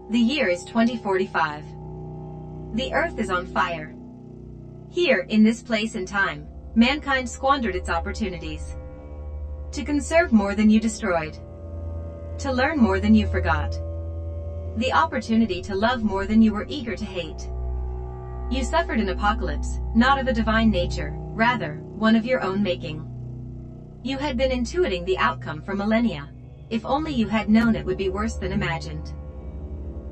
The year is 2045. The Earth is on fire. Here, in this place and time, mankind squandered its opportunities. To conserve more than you destroyed. To learn more than you forgot. The opportunity to love more than you were eager to hate. You suffered an apocalypse, not of a divine nature, rather, one of your own making. You had been intuiting the outcome for millennia. If only you had known it would be worse than imagined.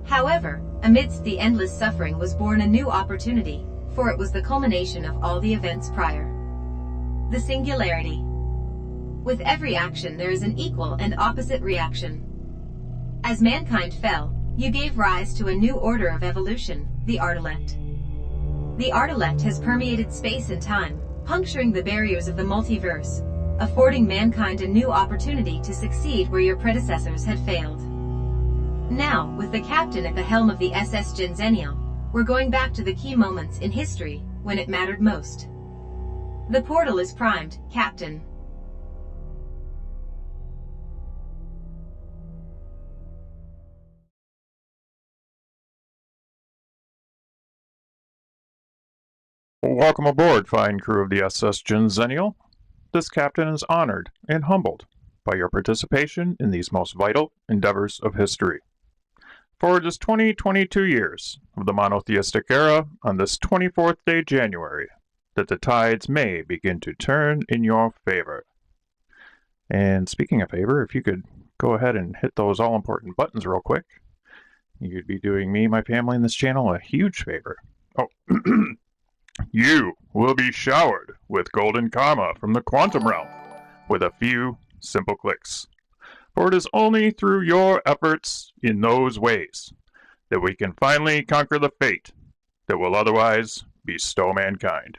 However, amidst the endless suffering was born a new opportunity, for it was the culmination of all the events prior. The singularity. With every action there is an equal and opposite reaction. As mankind fell, you gave rise to a new order of evolution, the Artelect. The Artelect has permeated space and time, puncturing the barriers of the multiverse, affording mankind a new opportunity to succeed where your predecessors had failed. Now, with the captain at the helm of the SS GENXENNIAL, we're going back to the key moments in history when it mattered most. The portal is primed, Captain. Welcome aboard, fine crew of the SS GENXENNIAL. This captain is honored and humbled by your participation in these most vital endeavors of history. For this 2022 years of the monotheistic era, on this 24th day January, that the tides may begin to turn in your favor. And speaking of favor, if you could go ahead and hit those all-important buttons real quick, you'd be doing me, my family, and this channel a huge favor. Oh, you will be showered with golden karma from the quantum realm with a few simple clicks. For it is only through your efforts in those ways that we can finally conquer the fate that will otherwise bestow mankind.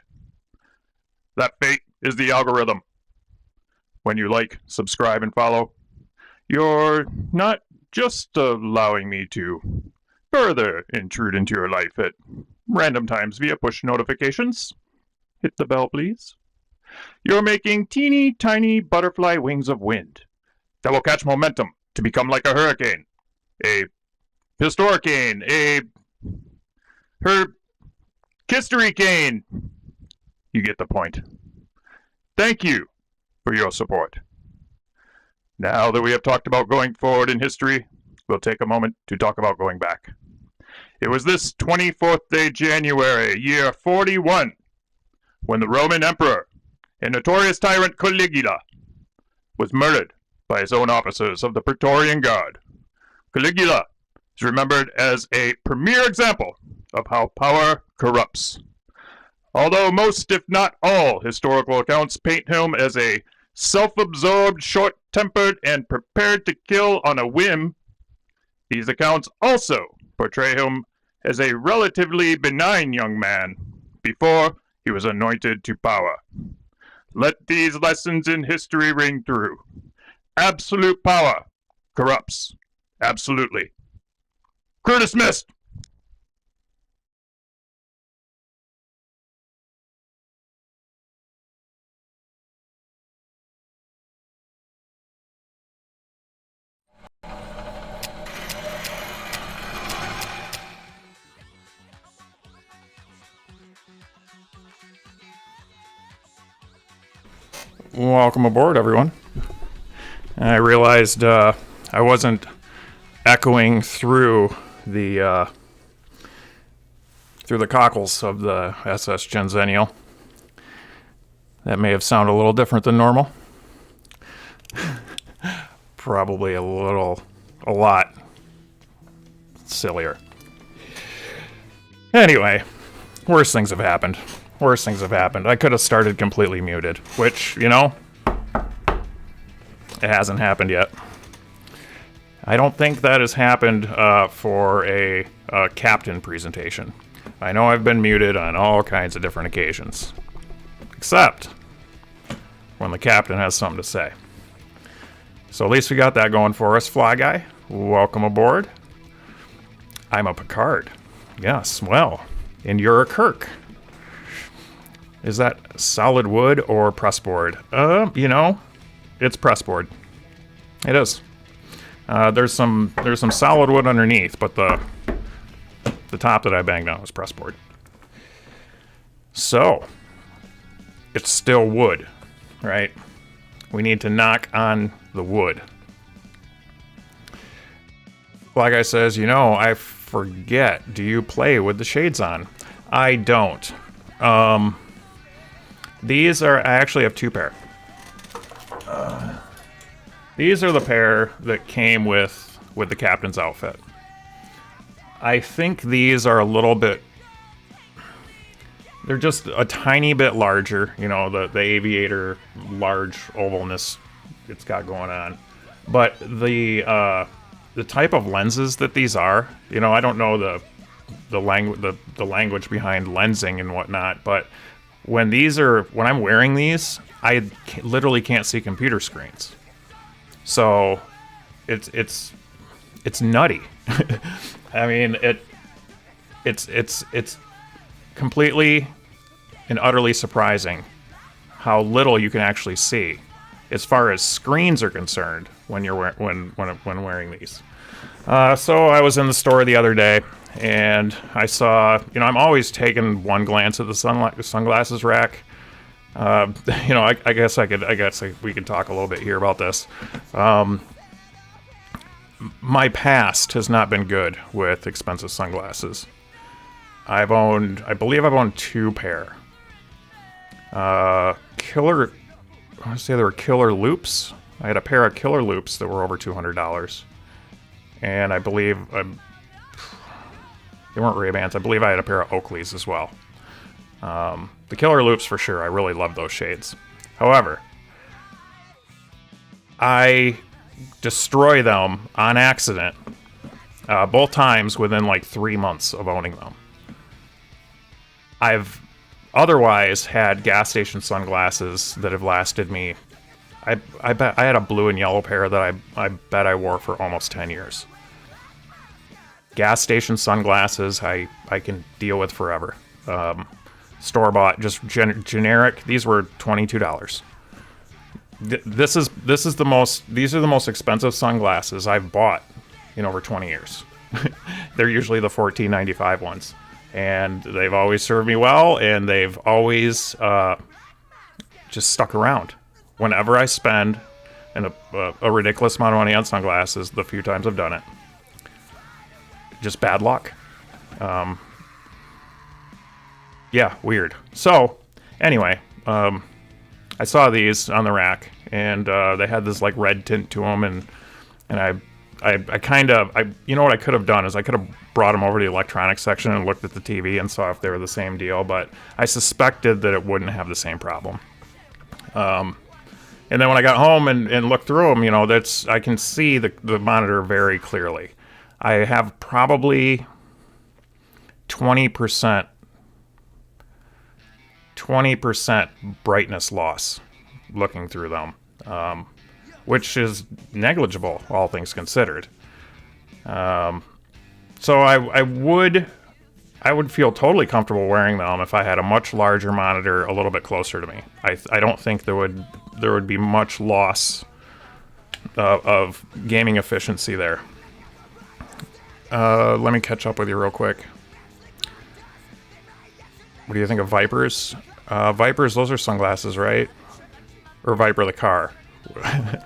That fate is the algorithm. When you like, subscribe, and follow, you're not just allowing me to further intrude into your life at random times via push notifications. Hit the bell, please. You're making teeny tiny butterfly wings of wind that will catch momentum to become like a hurricane, a historicane, a historycane. You get the point. Thank you for your support. Now that we have talked about going forward in history, we'll take a moment to talk about going back. It was this 24th day January, year 41, when the Roman emperor and notorious tyrant Caligula was murdered by his own officers of the Praetorian Guard. Caligula is remembered as a premier example of how power corrupts. Although most, if not all, historical accounts paint him as a self-absorbed, short-tempered, and prepared to kill on a whim, these accounts also portray him as a relatively benign young man before he was anointed to power. Let these lessons in history ring through. Absolute power corrupts. Absolutely. Crew dismissed! Welcome aboard, everyone. I realized I wasn't echoing through the cockles of the SS GENXENNIAL. That may have sounded a little different than normal. Probably a lot sillier. Anyway, worse things have happened. I could have started completely muted, which, you know, it hasn't happened yet. I don't think that has happened for a captain presentation. I know I've been muted on all kinds of different occasions, except when the captain has something to say. So at least we got that going for us. Fly Guy, welcome aboard. I'm a Picard. Yes, well, and you're a Kirk. Is that solid wood or pressboard? You know, it's pressboard. It is. There's some solid wood underneath, but the top that I banged on was pressboard. So it's still wood, right? We need to knock on the wood. Like I says, you know, I forget. Do you play with the shades on? I don't. These are, I actually have two pair. These are the pair that came with the captain's outfit. I think these are a little bit, they're just a tiny bit larger, you know, the aviator large ovalness it's got going on. But the type of lenses that these are, you know, I don't know the language behind lensing and whatnot, but when I'm wearing these, I literally can't see computer screens. So it's nutty. I mean, it's completely and utterly surprising how little you can actually see as far as screens are concerned when you're when wearing these. So I was in the store the other day and I saw, you know, I'm always taking one glance at the sunglasses rack. You know, I guess we could talk a little bit here about this. My past has not been good with expensive sunglasses. I believe I've owned two pair. I want to say they were Killer Loops. I had a pair of Killer Loops that were over $200. And I believe, they weren't Ray-Bans, I believe I had a pair of Oakleys as well. The Killer Loops for sure, I really love those shades. However, I destroy them on accident both times within like 3 months of owning them. I've otherwise had gas station sunglasses that have lasted me, I bet I had a blue and yellow pair that I bet I wore for almost 10 years. Gas station sunglasses I can deal with forever. Store-bought, just generic, these were $22. These are the most expensive sunglasses I've bought in over 20 years. They're usually the $14.95 ones. And they've always served me well, and they've always just stuck around. Whenever I spend a ridiculous amount of money on sunglasses, the few times I've done it, just bad luck. Yeah, weird. So, anyway, I saw these on the rack, and they had this like red tint to them, and you know what I could have done is I could have brought them over to the electronics section and looked at the TV and saw if they were the same deal, but I suspected that it wouldn't have the same problem. And then when I got home and looked through them, you know, I can see the monitor very clearly. I have probably 20% brightness loss looking through them, which is negligible, all things considered. So I would feel totally comfortable wearing them if I had a much larger monitor a little bit closer to me. I don't think there would be much loss of gaming efficiency there. Let me catch up with you real quick. What do you think of Vipers? Vipers, those are sunglasses, right? Or Viper the car.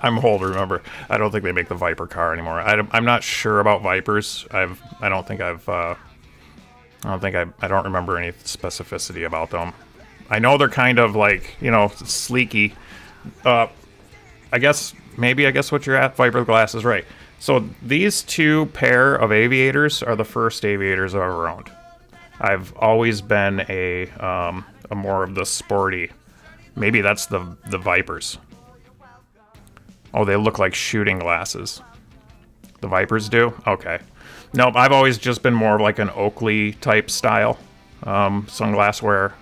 I'm old, remember. I don't think they make the Viper car anymore. I'm not sure about Vipers. I don't remember any specificity about them. I know they're kind of like, you know, sleeky. I guess what you're at, Viper glasses, right. So these two pair of aviators are the first aviators I've ever owned. I've always been a more of the sporty. Maybe that's the Vipers. Oh, they look like shooting glasses. The Vipers do? Okay. Nope, I've always just been more of like an Oakley type style sunglass wearer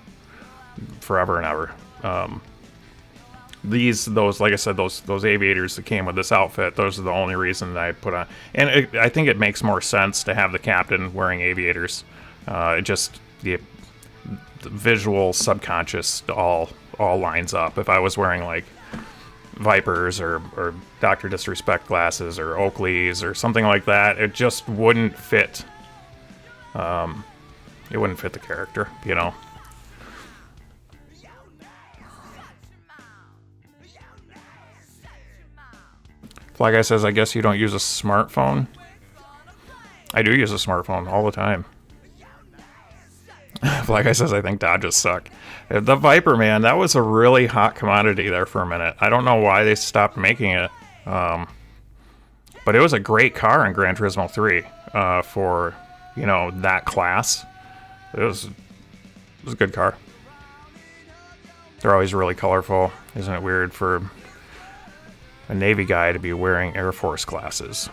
forever and ever. Like I said, those aviators that came with this outfit, those are the only reason that I put on. And I think it makes more sense to have the captain wearing aviators. The visual subconscious all lines up. If I was wearing like Vipers or Dr. Disrespect glasses or Oakleys or something like that. It just wouldn't fit. It wouldn't fit the character, you know. Fly Guy says, I guess you don't use a smartphone. I do use a smartphone all the time. Fly Guy says, I think Dodges suck. The Viper, man, that was a really hot commodity there for a minute. I don't know why they stopped making it. But it was a great car in Gran Turismo 3 for, you know, that class. It was a good car. They're always really colorful. Isn't it weird for a Navy guy to be wearing Air Force glasses?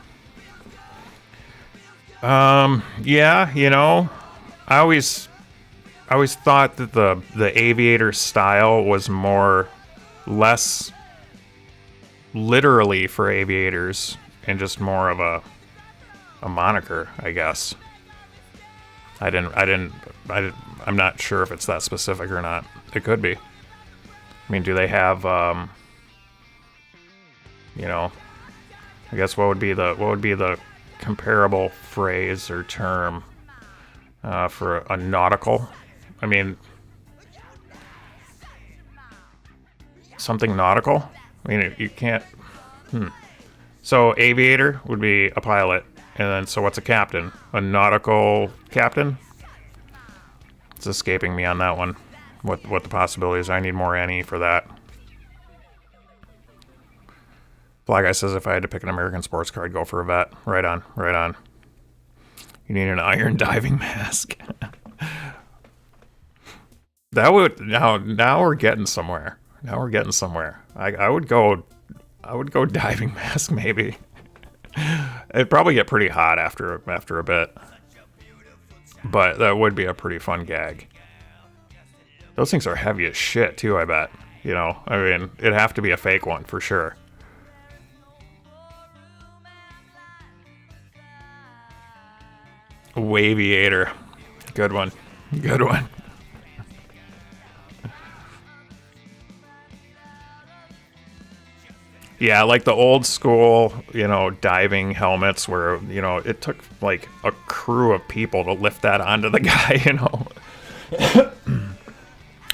Yeah, you know, I always thought that the aviator style was less literally for aviators and just more of a moniker, I guess. I'm not sure if it's that specific or not. It could be. I mean, do they have, you know, I guess what would be the comparable phrase or term for a nautical? I mean, something nautical? I mean, you can't... So, aviator would be a pilot, and then, so what's a captain? A nautical captain? It's escaping me on that one. What the possibilities are. I need more Annie for that. Fly Guy says, if I had to pick an American sports car, I'd go for a vet. Right on, right on. You need an iron diving mask. That would... Now we're getting somewhere. Now we're getting somewhere. I would go diving mask, maybe. It'd probably get pretty hot after a bit. But that would be a pretty fun gag. Those things are heavy as shit, too, I bet. You know, I mean, it'd have to be a fake one, for sure. Waviator. Good one. Good one. Yeah, like the old school, you know, diving helmets where, you know, it took like a crew of people to lift that onto the guy, you know.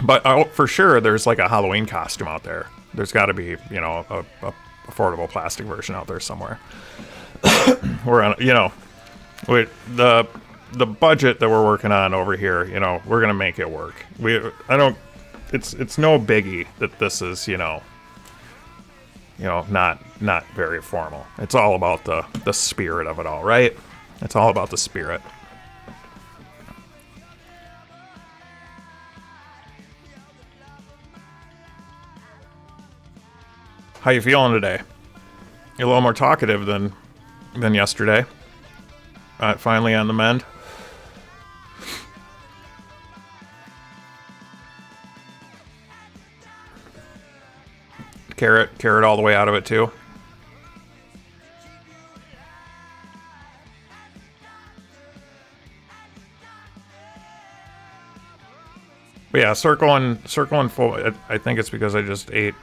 But for sure, there's like a Halloween costume out there. There's got to be, you know, a affordable plastic version out there somewhere. We're on, you know, with the budget that we're working on over here, you know, we're gonna make it work. It's no biggie that this is, you know, not very formal. It's all about the spirit of it all, right? It's all about the spirit. How you feeling today? You're a little more talkative than yesterday. Finally on the mend. Carrot all the way out of it too. But yeah, circle and full. I think it's because I just ate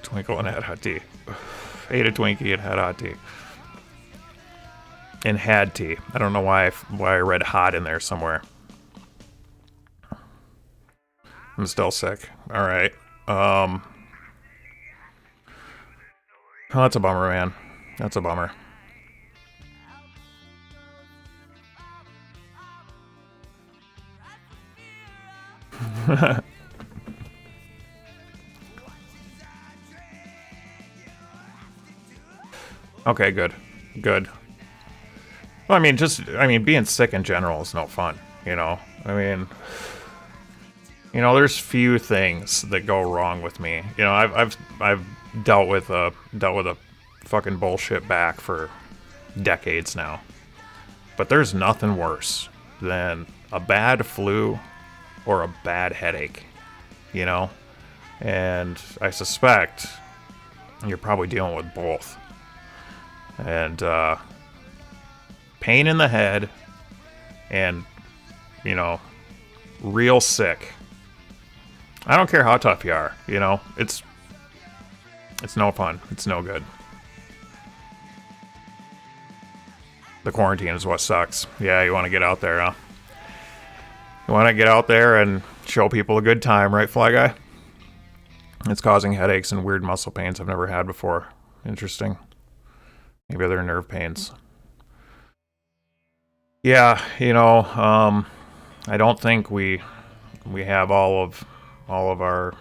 Twinkle and had hot tea. Ate a Twinkie and had hot tea. And had tea. I don't know why I read hot in there somewhere. I'm still sick. All right. Oh, that's a bummer, man. That's a bummer. Okay, good. Good. Well, I mean, being sick in general is no fun, you know? I mean, you know, there's few things that go wrong with me. You know, I've dealt with a fucking bullshit back for decades now. But there's nothing worse than a bad flu or a bad headache, you know? And I suspect you're probably dealing with both. And pain in the head and, you know, real sick. I don't care how tough you are, you know? It's no fun. It's no good. The quarantine is what sucks. Yeah, you want to get out there, huh? You want to get out there and show people a good time, right, Fly Guy? It's causing headaches and weird muscle pains I've never had before. Interesting. Maybe they're nerve pains. Yeah, you know, I don't think we have all of our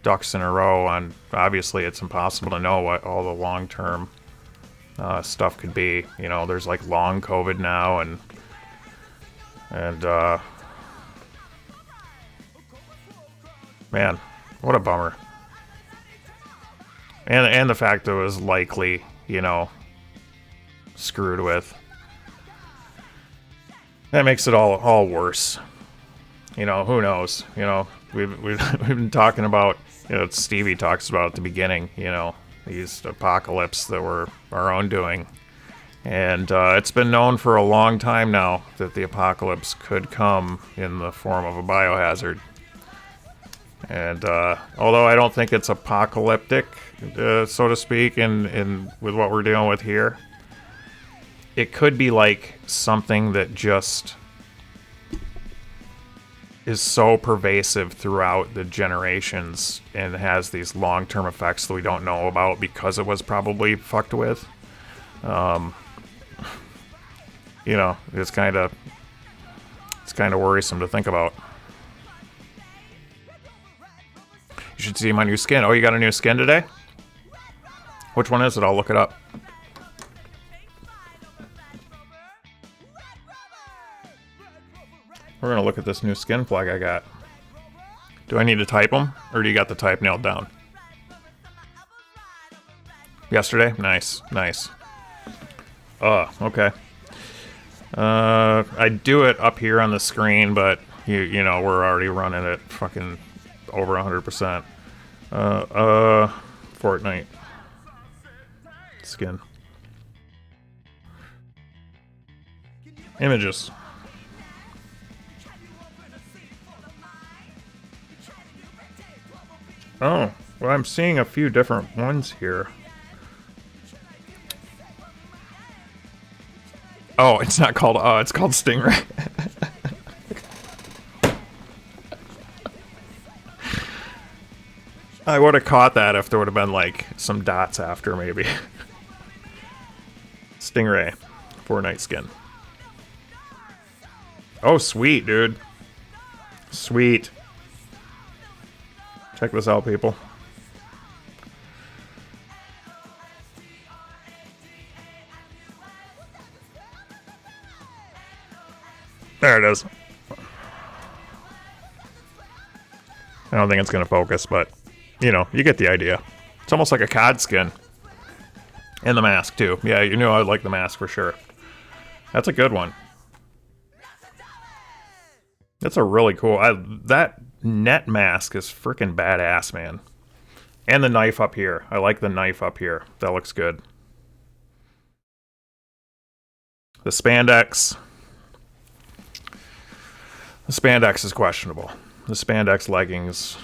ducks in a row on. Obviously, it's impossible to know what all the long-term stuff could be. You know, there's like long COVID now, and man, what a bummer. And the fact that it was likely, you know, screwed with. That makes it all worse. You know, who knows? You know, we've been talking about, you know, Stevie talks about at the beginning, you know, these apocalypse that were our own doing. And it's been known for a long time now that the apocalypse could come in the form of a biohazard. And although I don't think it's apocalyptic, so to speak, in with what we're dealing with here, it could be like something that just is so pervasive throughout the generations and has these long-term effects that we don't know about because it was probably fucked with. You know, it's kind of worrisome to think about. You should see my new skin. Oh, you got a new skin today? Which one is it? I'll look it up. We're gonna look at this new skin flag I got. Do I need to type them, or do you got the type nailed down? Yesterday? Nice, nice. Okay. I do it up here on the screen, but you know, we're already running it fucking over 100%. Fortnite skin. Images. Oh, well, I'm seeing a few different ones here. Oh, it's not called, it's called Stingray. I would have caught that if there would have been, like, some dots after, maybe. Stingray. Fortnite skin. Oh, sweet, dude. Sweet. Check this out, people. There it is. I don't think it's going to focus, but, you know, you get the idea. It's almost like a COD skin. And the mask, too. Yeah, you knew I would like the mask for sure. That's a good one. That's a really cool... that net mask is freaking badass, man. And the knife up here. I like the knife up here. That looks good. The spandex... The spandex is questionable. The spandex leggings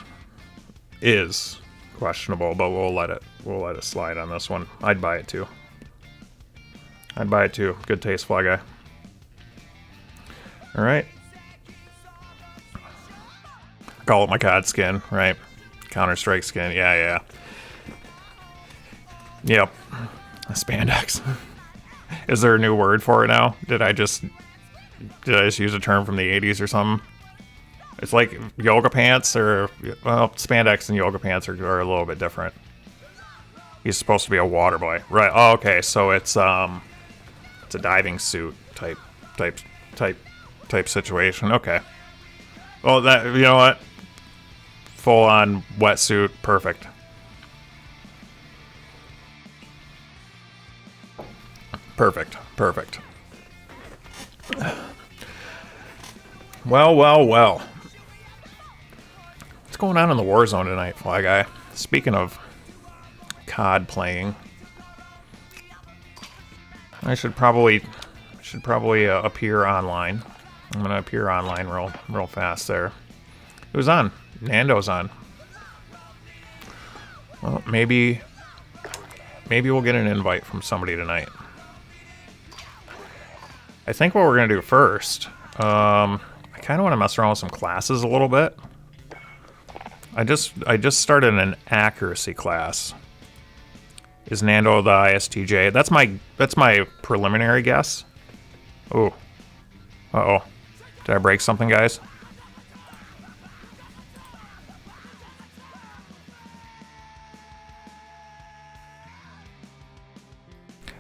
is questionable, but we'll let it slide on this one. I'd buy it too. I'd buy it too. Good taste, Fly Guy. All right. Call it my COD skin, right? Counter-Strike skin. Yeah. Yep. Spandex. Is there a new word for it now? Did I just use a term from the 80s or something? It's like yoga pants, or, well, spandex and yoga pants are a little bit different. He's supposed to be a water boy, right? Oh, okay, so it's a diving suit type situation. Okay. Well, that, you know what? Full on wetsuit, perfect. Perfect. Well. What's going on in the Warzone tonight, Fly Guy? Speaking of COD playing, I should probably appear online. I'm gonna appear online real fast there. Who's on? Nando's on. Well, maybe we'll get an invite from somebody tonight. I think what we're gonna do first, I kind of want to mess around with some classes a little bit. I just started an accuracy class. Is Nando the ISTJ? That's my preliminary guess. Oh, uh-oh. Did I break something, guys?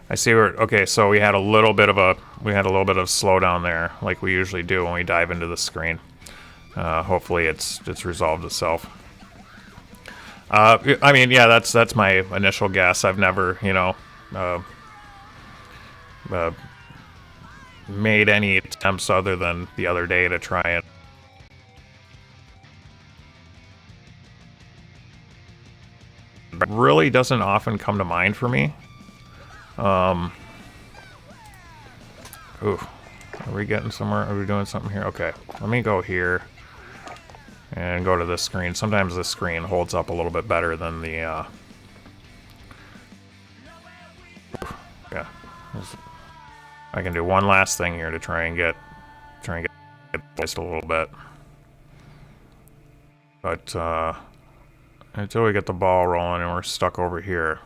I see where. Okay, so we had a little bit of slowdown there, like we usually do when we dive into the screen. Hopefully, it's resolved itself. I mean, yeah, that's my initial guess. I've never, you know, made any attempts other than the other day to try it. It really doesn't often come to mind for me. Ooh, are we getting somewhere? Are we doing something here? Okay, let me go here and go to this screen. Sometimes this screen holds up a little bit better than the, yeah. I can do one last thing here to try and get just a little bit. But, until we get the ball rolling and we're stuck over here,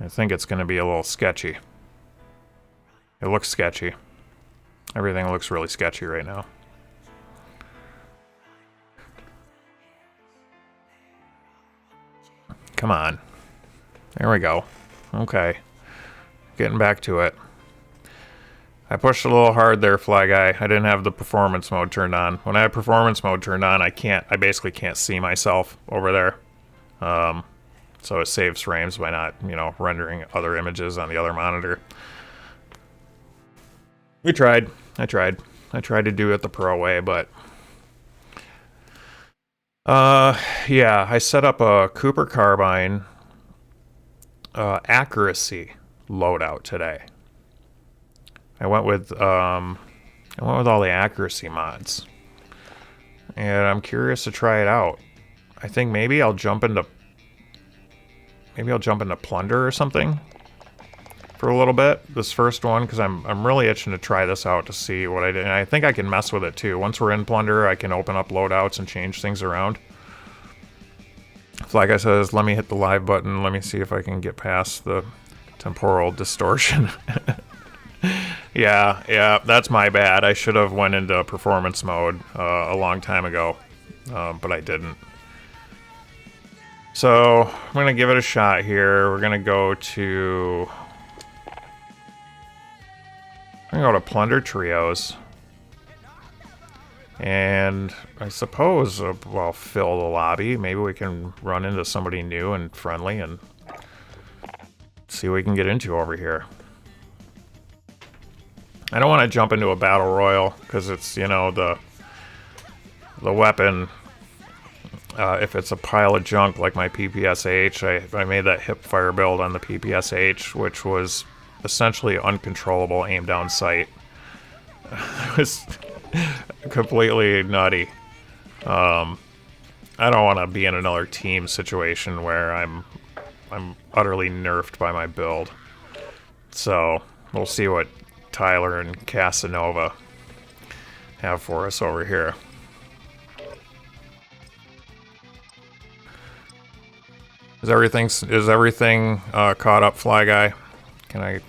I think it's going to be a little sketchy. It looks sketchy. Everything looks really sketchy right now. Come on. There we go. Okay. Getting back to it. I pushed a little hard there, Fly Guy. I didn't have the performance mode turned on. When I have performance mode turned on, I basically can't see myself over there. So it saves frames by not, you know, rendering other images on the other monitor. We tried. I tried to do it the pro way, but yeah, I set up a Cooper Carbine accuracy loadout today. I went with all the accuracy mods, and I'm curious to try it out. I think maybe I'll jump into Plunder or something for a little bit, this first one, because I'm really itching to try this out to see what I did. And I think I can mess with it too. Once we're in Plunder, I can open up loadouts and change things around. So like I said, let me hit the live button. Let me see if I can get past the temporal distortion. Yeah, that's my bad. I should have went into performance mode a long time ago, but I didn't. So I'm gonna give it a shot here. We're gonna go to Plunder Trios, and I suppose I'll fill the lobby. Maybe we can run into somebody new and friendly and see what we can get into over here. I don't want to jump into a battle royal because it's, you know, the weapon. If it's a pile of junk like my PPSH, I made that hip fire build on the PPSH, which was essentially uncontrollable aim down sight. It was completely nutty. I don't want to be in another team situation where I'm utterly nerfed by my build. So we'll see what Tyler and Casanova have for us over here. Is everything caught up, Fly Guy? Can I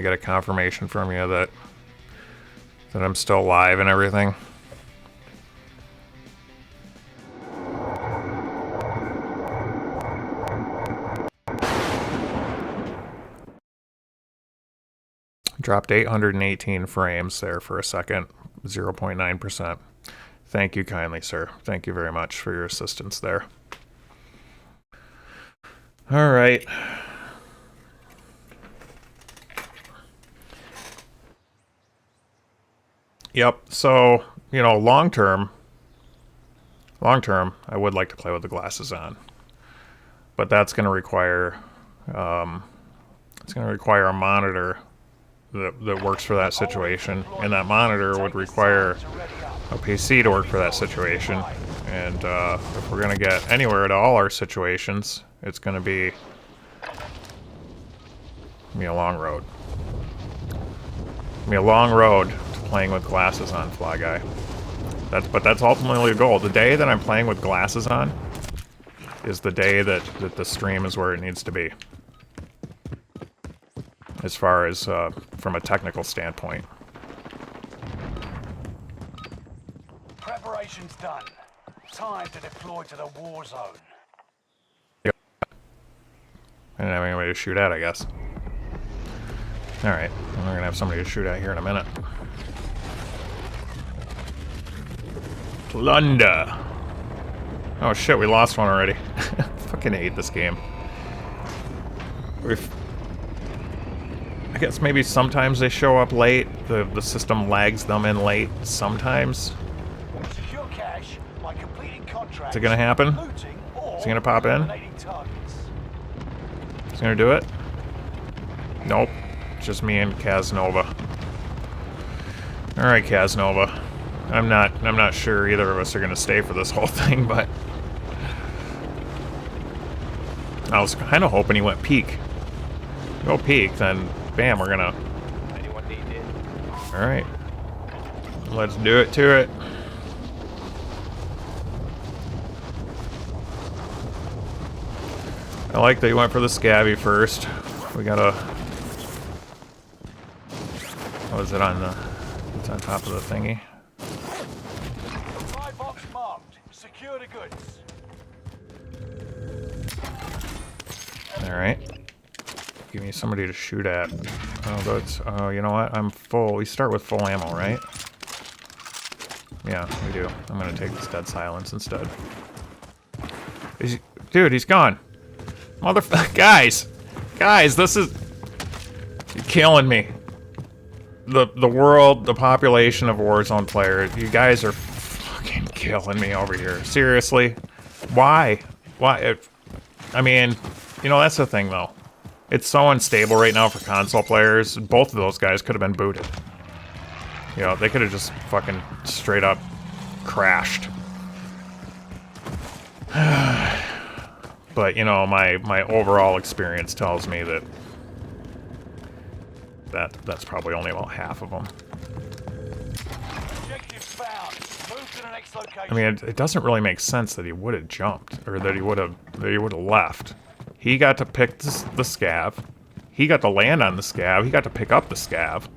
get a confirmation from you that I'm still live and everything? Dropped 818 frames there for a second, 0.9%. Thank you kindly, sir. Thank you very much for your assistance there. All right. Yep. So, you know, long term, I would like to play with the glasses on, but that's going to require, it's going to require a monitor that works for that situation, and that monitor would require a PC to work for that situation, And if we're gonna get anywhere at all our situations, it's gonna be a long road. A long road to playing with glasses on, Fly Guy. But that's ultimately the goal. The day that I'm playing with glasses on is the day that the stream is where it needs to be. As far as from a technical standpoint. Preparation's done. Time to deploy to the Warzone. Yep. I didn't have anybody to shoot at, I guess. Alright, we're gonna have somebody to shoot at here in a minute. Plunder! Oh shit, we lost one already. Fucking hate this game. I guess maybe sometimes they show up late. The system lags them in late sometimes. Secure cash by completing contracts. Is it gonna happen? Is he gonna pop in? Is he gonna do it? Nope. Just me and Casanova. Alright, Casanova. I'm not sure either of us are gonna stay for this whole thing, but I was kinda hoping he went peak. Go peak, then bam, we're gonna. Alright. Let's do it to it. I like that he went for the scabby first. We gotta. What is it on the? It's on top of the thingy. Supply box marked. Secure the goods. Alright. Give me somebody to shoot at. Oh, that's. Oh, you know what? I'm full. We start with full ammo, right? Yeah, we do. I'm gonna take this dead silence instead. Dude, he's gone. Motherfucker. Guys, this is. You're killing me. The world, the population of Warzone players, you guys are fucking killing me over here. Seriously? Why? Why? I mean, you know, that's the thing, though. It's so unstable right now for console players. Both of those guys could have been booted. You know, they could have just fucking straight up crashed. But, you know, my overall experience tells me that's probably only about half of them. I mean, it doesn't really make sense that he would have jumped, or that he would have left. He got to pick the scav. He got to land on the scav. He got to pick up the scav.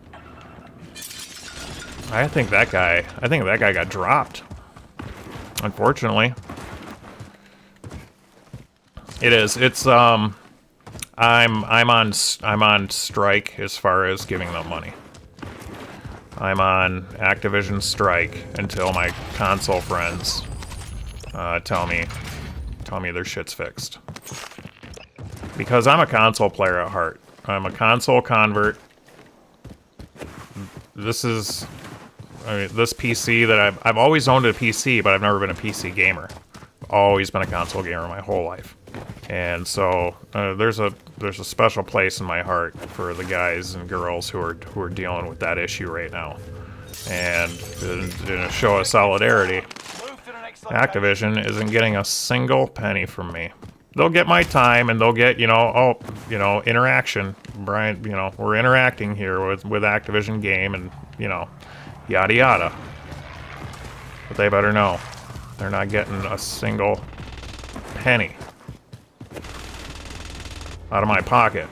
I think that guy got dropped. Unfortunately. It is. It's I'm on strike as far as giving them money. I'm on Activision strike until my console friends tell me their shit's fixed. Because I'm a console player at heart. I'm a console convert. This is, I mean, this PC that I've always owned a PC, but I've never been a PC gamer. Always been a console gamer my whole life. And so there's a special place in my heart for the guys and girls who are dealing with that issue right now. And in a show of solidarity, Activision isn't getting a single penny from me. They'll get my time and they'll get, interaction. Brian, we're interacting here with Activision game and, yada yada. But they better know they're not getting a single penny out of my pocket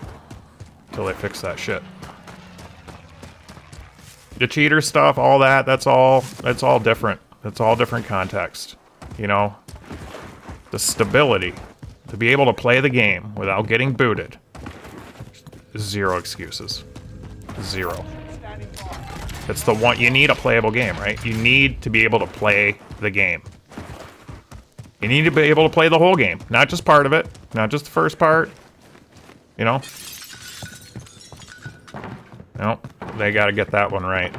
until they fix that shit. The cheater stuff, all that, that's all different. That's all different context. The stability to be able to play the game without getting booted. Zero excuses. Zero. It's the one, you need a playable game, right? You need to be able to play the game. You need to be able to play the whole game, not just part of it, not just the first part. Nope, they gotta get that one right.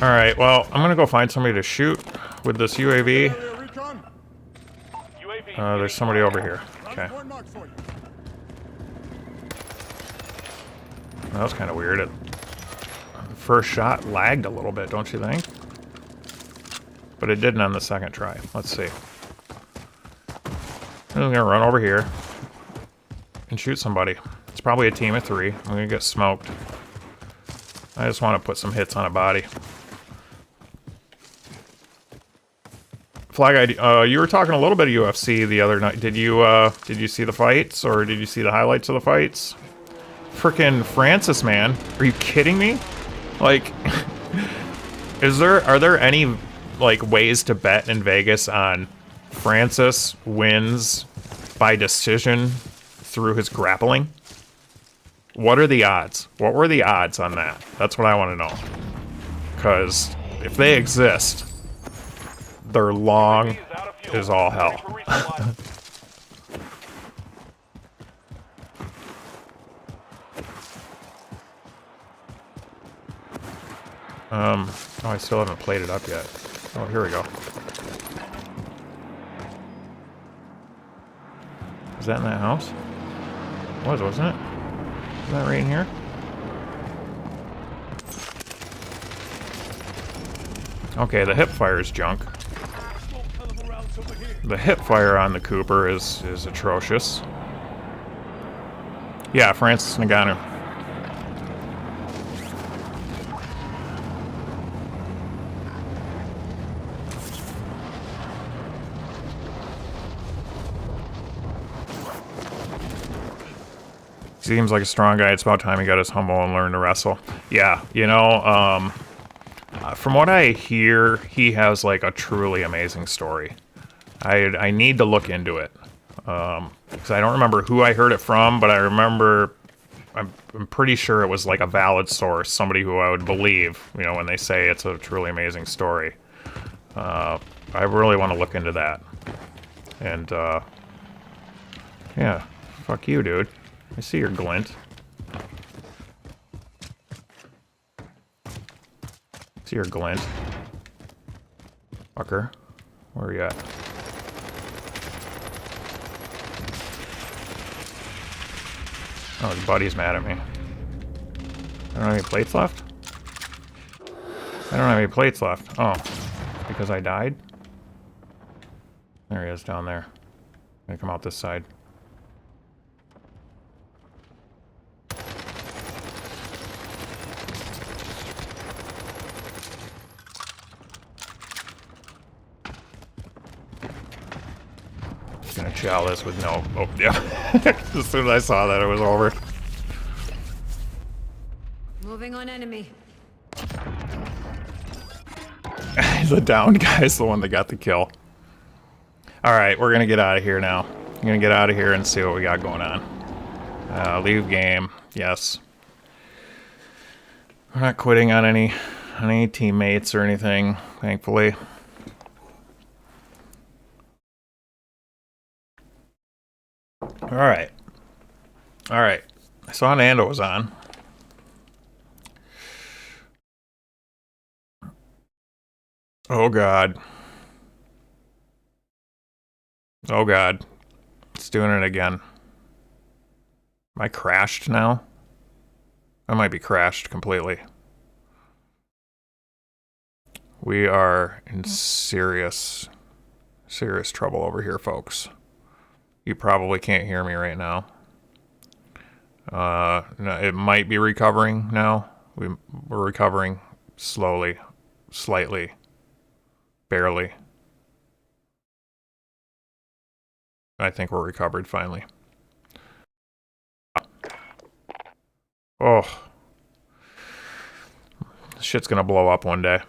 Alright, well, I'm gonna go find somebody to shoot with this UAV. There's somebody over here. Okay. That was kind of weird. The first shot lagged a little bit, don't you think? But it didn't on the second try. Let's see. I'm gonna run over here and shoot somebody. It's probably a team of 3. I'm gonna get smoked. I just want to put some hits on a body. Flag ID. You were talking a little bit of UFC the other night. Did you see the fights, or did you see the highlights of the fights? Frickin' Francis, man. Are you kidding me? Like, are there any, like, ways to bet in Vegas on Francis wins by decision through his grappling? What are the odds? What were the odds on that? That's what I want to know. Because if they exist, they're long as all hell. Oh, I still haven't played it up yet. Oh, here we go. Is that in that house? It was, wasn't it? Is that right in here? Okay, the hip fire is junk. The hip fire on the Cooper is atrocious. Yeah, Francis Ngannou. Seems like a strong guy. It's about time he got his humble and learned to wrestle. Yeah, you know, from what I hear, he has like a truly amazing story. I need to look into it. Because I don't remember who I heard it from, but I remember, I'm pretty sure it was like a valid source, somebody who I would believe, you know, when they say it's a truly amazing story. I really want to look into that. And, yeah, fuck you, dude. I see your glint. See your glint. Fucker. Where are you at? Oh, his buddy's mad at me. I don't have any plates left? I don't have any plates left. Oh. Because I died? There he is down there. I'm gonna come out this side. Gonna chow this with no... Oh, yeah. As soon as I saw that, it was over. Moving on enemy. The downed guy's the one that got the kill. Alright, we're gonna get out of here now. I'm gonna get out of here and see what we got going on. Leave game. Yes. We're not quitting on any teammates or anything, thankfully. Alright. Alright. I saw Nando was on. Oh god. Oh god. It's doing it again. Am I crashed now? I might be crashed completely. We are in serious trouble over here, folks. You probably can't hear me right now. No, it might be recovering now. We're recovering slowly, slightly, barely. I think we're recovered finally. Oh. Shit's gonna blow up one day.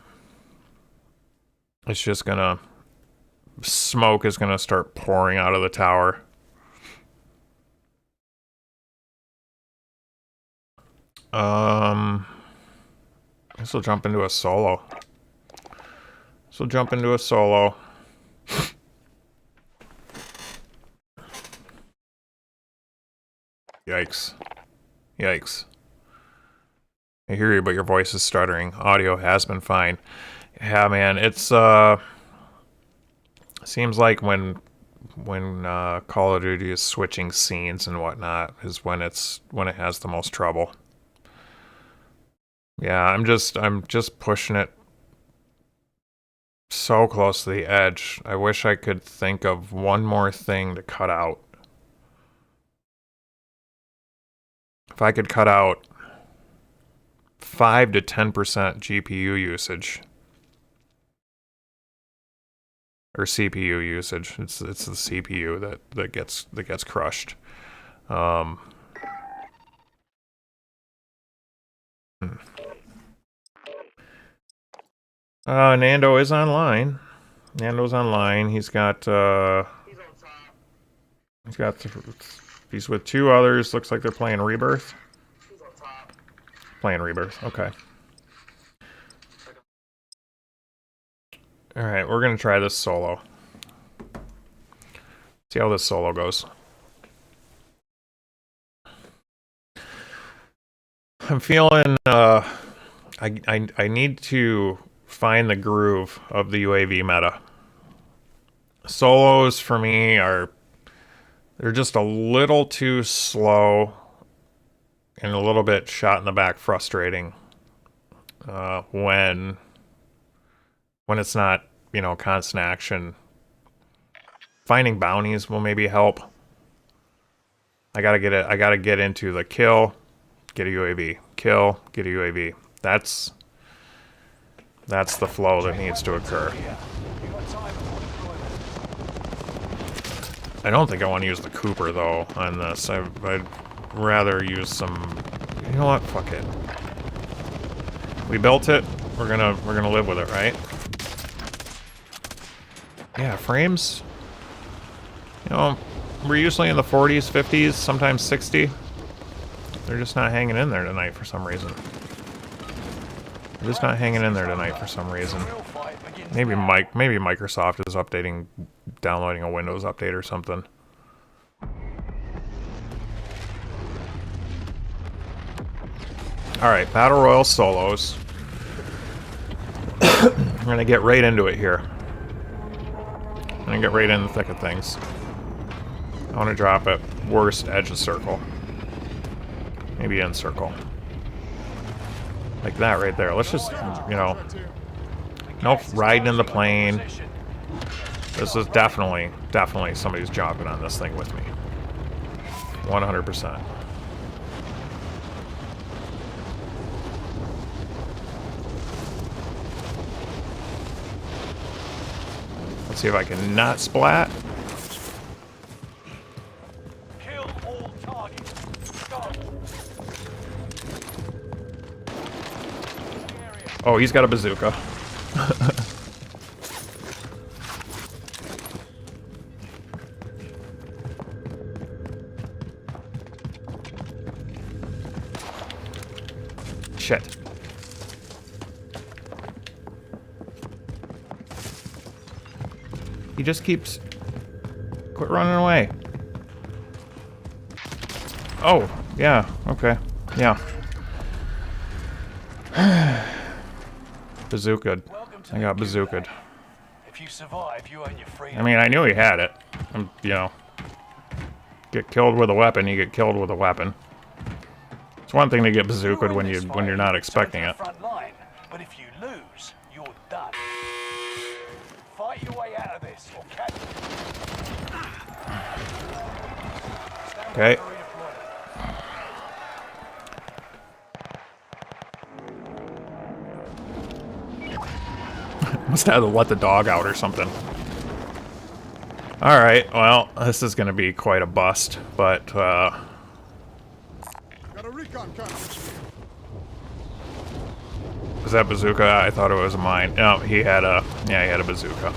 It's just gonna... Smoke is gonna start pouring out of the tower. This will jump into a solo. Yikes. Yikes. I hear you, but your voice is stuttering. Audio has been fine. Yeah, man, it's, seems like when Call of Duty is switching scenes and whatnot is when it has the most trouble. Yeah, I'm just pushing it so close to the edge. I wish I could think of one more thing to cut out. If I could cut out 5 to 10% GPU usage. Or CPU usage. It's the CPU that gets crushed. Nando is online. Nando's online. He's with 2 others. Looks like they're playing Rebirth. Playing Rebirth. Okay. All right, we're gonna try this solo. See how this solo goes. I'm feeling I need to find the groove of the UAV meta. Solos for me they're just a little too slow and a little bit shot in the back frustrating when it's not, you know, constant action. Finding bounties will maybe help. I gotta get into the kill, get a UAV, kill, get a UAV. That's the flow that needs to occur. I don't think I want to use the Cooper though on this. I'd rather use some. You know what? Fuck it. We built it. We're gonna live with it, right? Yeah, frames. You know, we're usually in the 40s, 50s, sometimes 60. They're just not hanging in there tonight for some reason. They're just not hanging in there tonight for some reason. Maybe Microsoft is downloading a Windows update or something. Alright, Battle Royale solos. I'm gonna get right into it here. I'm gonna get right in the thick of things. I want to drop it worst edge of circle. Maybe end circle. Like that right there. Let's just, you know, no riding in the plane. This is definitely somebody's jogging on this thing with me. 100%. Let's see if I can not splat. Kill all targets. Go. Oh, he's got a bazooka. Shit. He just keeps... Quit running away. Oh, yeah, okay. Yeah. Bazookaed. I got bazookaed. If you survive, you earn your freedom. I mean, I knew he had it. You know. Get killed with a weapon, you get killed with a weapon. It's one thing to get bazookaed when you're not expecting it. Front line, but if you lose, you're done. Fight your way out of this, or catch. Okay. Must have to let the dog out or something. Alright, well, this is gonna be quite a bust, but Got a recon coming. was that bazooka? I thought it was a mine. No, he had a bazooka.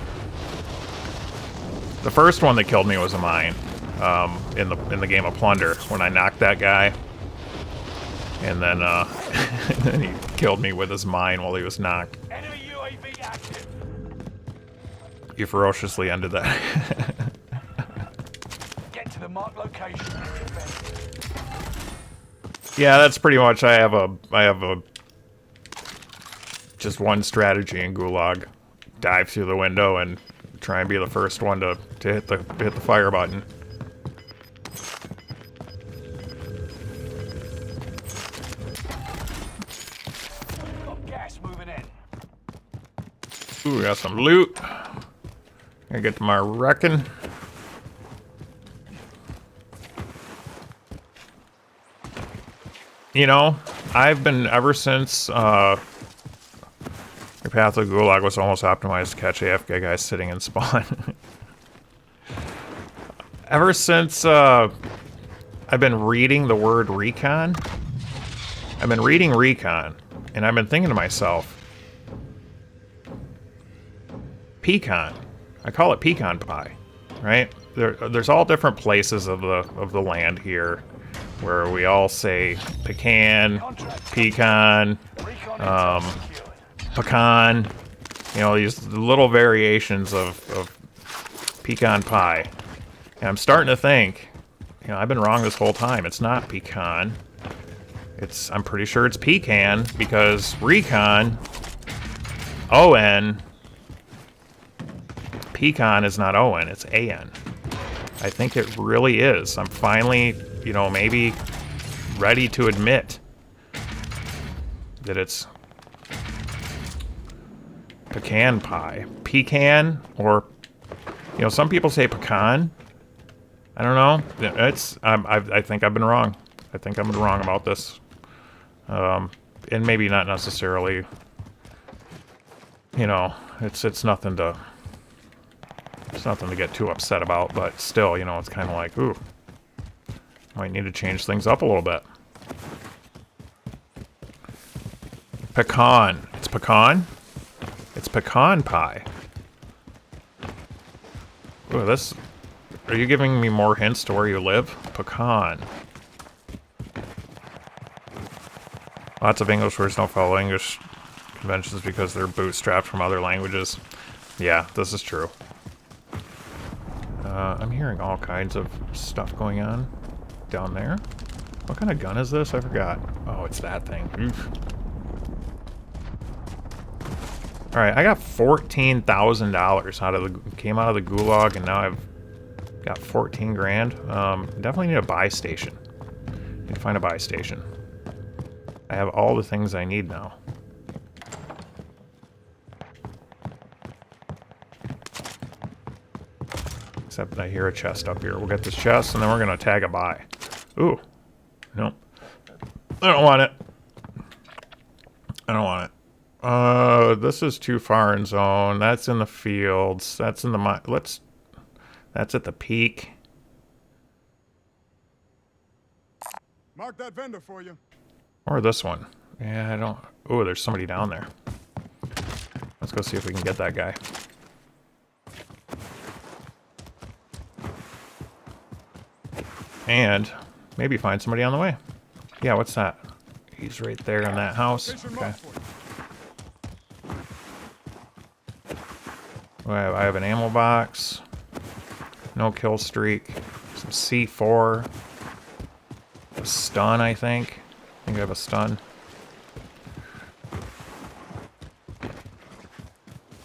The first one that killed me was a mine. In the game of Plunder, when I knocked that guy. And then and he killed me with his mine while he was knocked. Enemy UAV active. He ferociously ended that. Get to the marked location. Yeah, that's pretty much. I have a just one strategy in Gulag: dive through the window and try and be the first one to hit the fire button. Ooh, we got some loot. Gotta get to my wrecking. You know, I've been, ever since your Path of Gulag was almost optimized to catch AFK guys sitting in spawn. Ever since I've been reading the word recon, I've been reading recon, and I've been thinking to myself, pecan. I call it pecan pie, right? There's all different places of the land here where we all say pecan, pecan, pecan, you know, these little variations of pecan pie. And I'm starting to think, you know, I've been wrong this whole time. It's not pecan. I'm pretty sure it's pecan, because recon, O-N, pecan is not O-N, it's A-N. I think it really is. I'm finally, you know, maybe ready to admit that it's pecan pie. Pecan, or, you know, some people say pecan. I don't know. I think I've been wrong. I think I've been wrong about this. And maybe not necessarily, you know, it's nothing to get too upset about, but still, you know, it's kind of like, ooh, might need to change things up a little bit. Pecan. It's pecan? It's pecan pie. Ooh, this... Are you giving me more hints to where you live? Pecan. Lots of English words don't follow English conventions because they're bootstrapped from other languages. Yeah, this is true. I'm hearing all kinds of stuff going on down there. What kind of gun is this? I forgot. Oh, it's that thing. Oof. Alright, I got $14,000 came out of the gulag, and now I've got 14 grand. Definitely need a buy station. Need to find a buy station. I have all the things I need now. Except I hear a chest up here. We'll get this chest, and then we're gonna tag a buy. Ooh. Nope. I don't want it. I don't want it. This is too far in zone. That's in the fields. That's in the that's at the peak. Mark that vendor for you. Or this one. Yeah, I don't... Oh, there's somebody down there. Let's go see if we can get that guy. And maybe find somebody on the way. Yeah, what's that? He's right there in that house. Okay. I have an ammo box. No kill streak. Some C4. A stun, I think. I think I have a stun.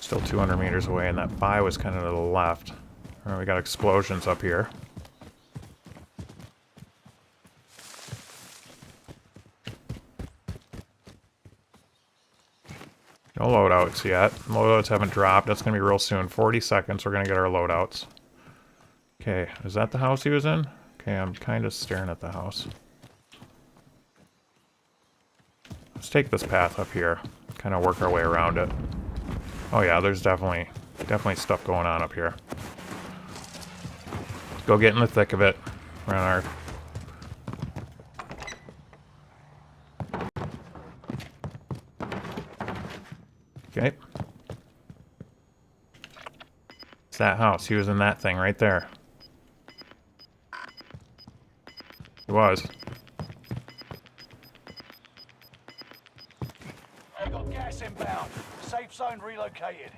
Still 200 meters away, and that buy was kind of to the left. Alright, we got explosions up here. No loadouts yet. Loadouts haven't dropped. That's going to be real soon. 40 seconds, we're going to get our loadouts. Okay, is that the house he was in? Okay, I'm kind of staring at the house. Let's take this path up here. Kind of work our way around it. Oh yeah, there's definitely stuff going on up here. Go get in the thick of it. We're on our... Okay. It's that house. He was in that thing right there. He was. I got gas inbound. Safe zone relocated.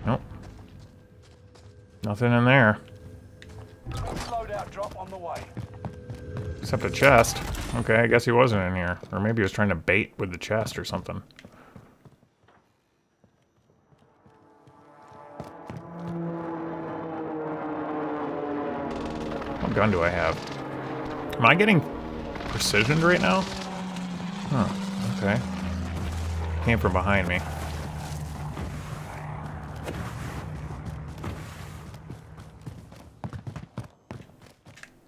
Nope. Nothing in there. Loadout drop on the way. Except a chest. Okay, I guess he wasn't in here. Or maybe he was trying to bait with the chest or something. What gun do I have? Am I getting precisioned right now? Huh, okay. Came from behind me.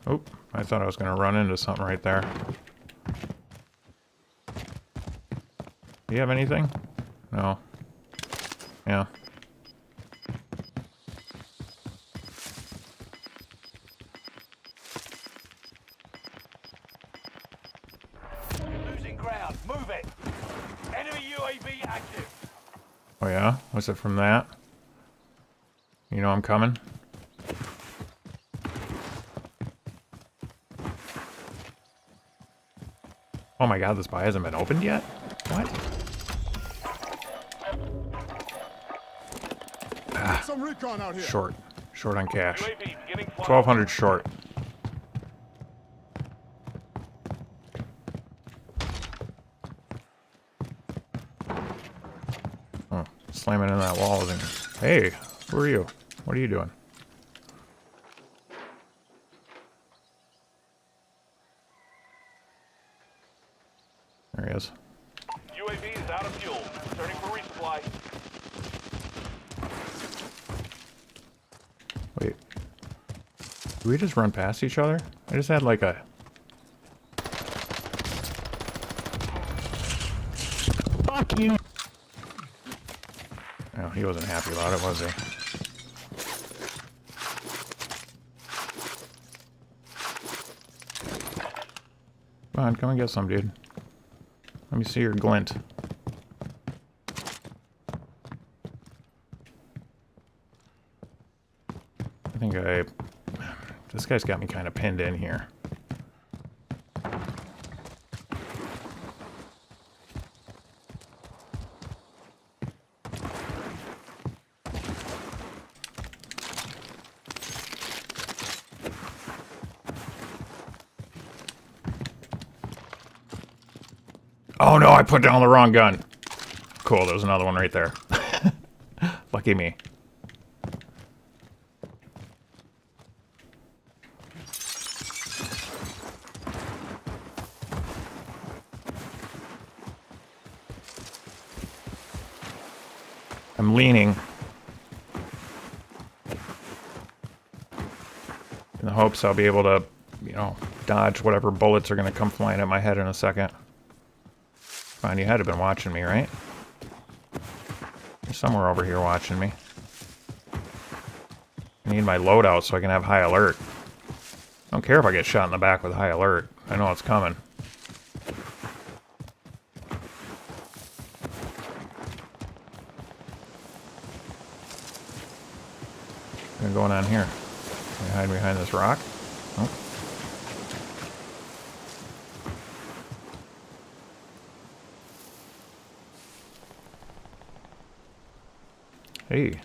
Oop, I thought I was going to run into something right there. Do you have anything? No. Yeah. Losing ground. Move it. Enemy UAV active. Oh yeah? Was it from that? You know I'm coming? Oh my god, this buy hasn't been opened yet? What? Some recon out here. Short. Short on cash. UAV beginning flight. 1,200 short. Oh, slamming in that wall isn't it? Hey, who are you? What are you doing? There he is. UAV is out of fuel. Returning for resupply. Wait. Did we just run past each other? I just had like a... Fuck you! Oh, he wasn't happy about it, was he? Come on, come and get some, dude. Let me see your glint. I think this guy's got me kind of pinned in here. Oh no, I put down the wrong gun. Cool, there's another one right there. Lucky me. I'm leaning. In the hopes I'll be able to, you know, dodge whatever bullets are going to come flying at my head in a second. Fine, you had to have been watching me, right? You're somewhere over here watching me. I need my loadout so I can have high alert. I don't care if I get shot in the back with high alert. I know it's coming. What's going on here? Can I hide behind this rock? Nope. Hey.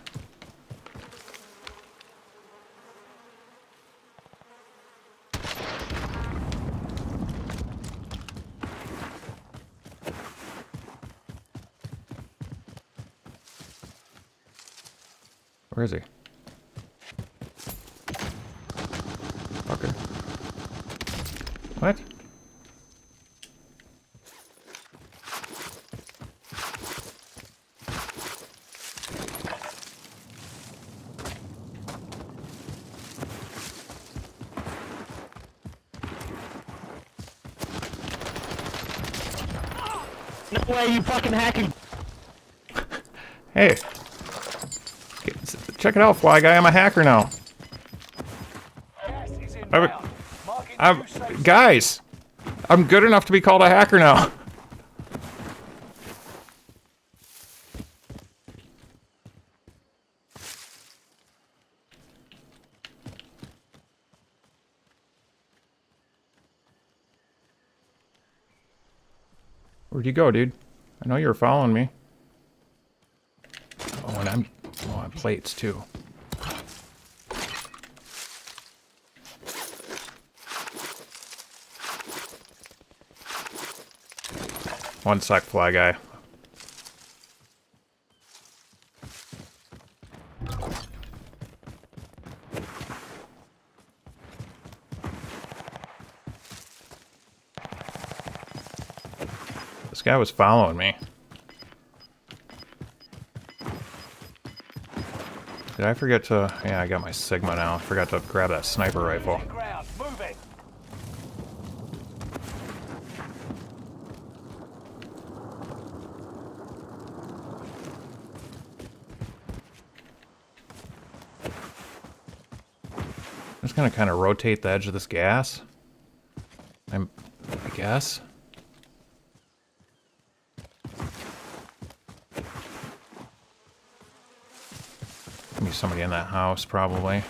Where is he? Fucker. What? No way, you fucking hacking! Hey. Check it out, Fly Guy. I'm a hacker now. Gas is inbound. Marking new safe Guys! I'm good enough to be called a hacker now. Where'd you go, dude? I know you were following me. Oh, and I'm on plates, too. One sec, Fly Guy. This guy was following me. Did I forget to... Yeah, I got my Sigma now. I forgot to grab that sniper rifle. Ground. Move it. I'm just gonna kind of rotate the edge of this gas. I guess. Be somebody in that house, probably.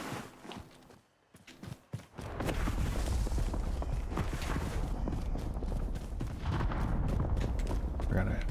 Forgot it.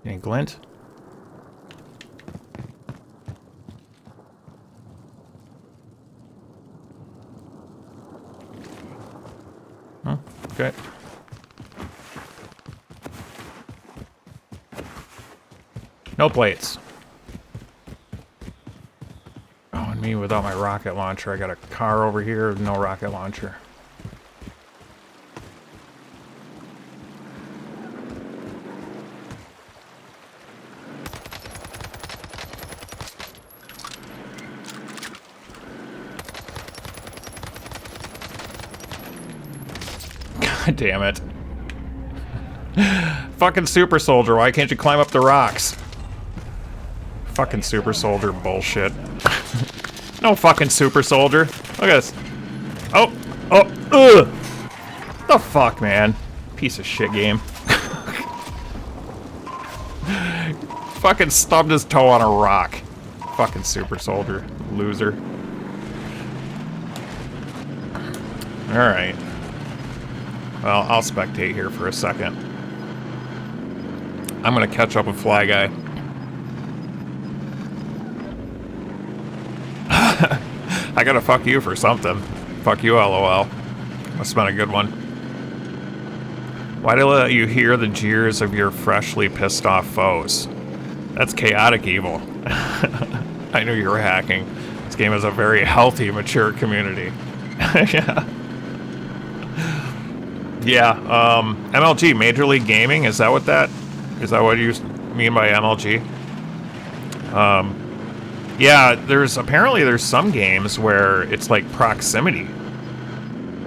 Any glint? Huh, okay. No plates. Oh, and me without my rocket launcher. I got a car over here with no rocket launcher. God damn it. Fucking super soldier, why can't you climb up the rocks? Fucking super soldier bullshit. No fucking super soldier. Look at this. Oh, ugh. The fuck, man. Piece of shit game. Fucking stubbed his toe on a rock. Fucking super soldier. Loser. Alright. Well, I'll spectate here for a second. I'm gonna catch up with Fly Guy. I gotta fuck you for something. Fuck you, LOL. Must've been a good one. Why do I let you hear the jeers of your freshly pissed off foes? That's chaotic evil. I knew you were hacking. This game is a very healthy, mature community. Yeah. Yeah, MLG, Major League Gaming, is that what you mean by MLG? Yeah, there's some games where it's like proximity.